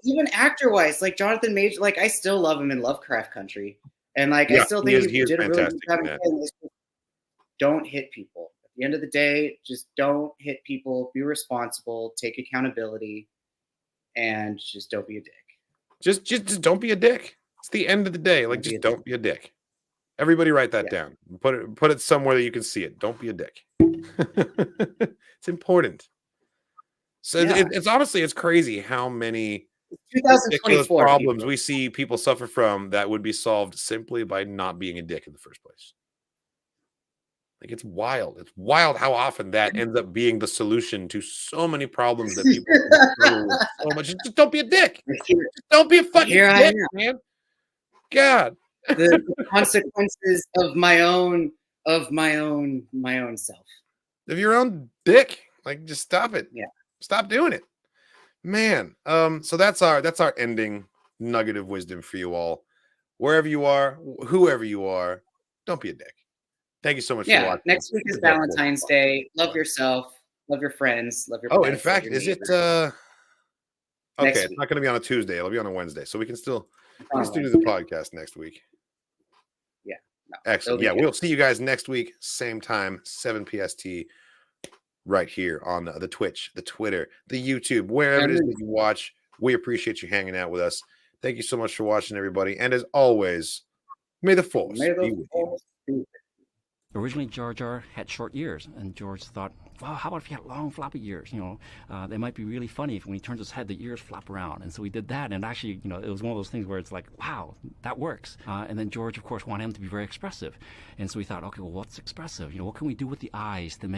Even actor-wise, like Jonathan Majors, like I still love him in Lovecraft Country. And I still think he did a really good job. Don't hit people. At the end of the day, just don't hit people. Be responsible. Take accountability, and just don't be a dick. Just don't be a dick. It's the end of the day. Like, just don't be a dick. Everybody, write that down. Put it somewhere that you can see it. Don't be a dick. It's important. So it's honestly it's crazy how many. 2024 problems people. We see people suffer from that would be solved simply by not being a dick in the first place. Like, it's wild. It's wild how often that ends up being the solution to so many problems that people struggle with so much. Just don't be a dick. Just don't be a fucking dick, man. God. The consequences of my own self. Of your own dick. Like, just stop it. Yeah. Stop doing it, man. So that's our ending nugget of wisdom for you all. Wherever you are, whoever you are, don't be a dick. Thank you so much for watching. Next week is Valentine's Day. Love yourself. Love your friends. Love your pets. Oh, in fact, is it okay, it's not going to be on a Tuesday. It'll be on a Wednesday. So we can still do the podcast next week. Yeah. No, excellent. Yeah, we'll see you guys next week, same time, 7 PST, right here on the Twitch, the Twitter, the YouTube, wherever it is that you watch. We appreciate you hanging out with us. Thank you so much for watching, everybody. And as always, may the Force be with you. Originally, Jar Jar had short ears, and George thought, well, how about if he had long, floppy ears? You know, they might be really funny if when he turns his head, the ears flop around. And so we did that, and actually, you know, it was one of those things where it's like, wow, that works. And then George, of course, wanted him to be very expressive. And so we thought, okay, well, what's expressive? You know, what can we do with the eyes to make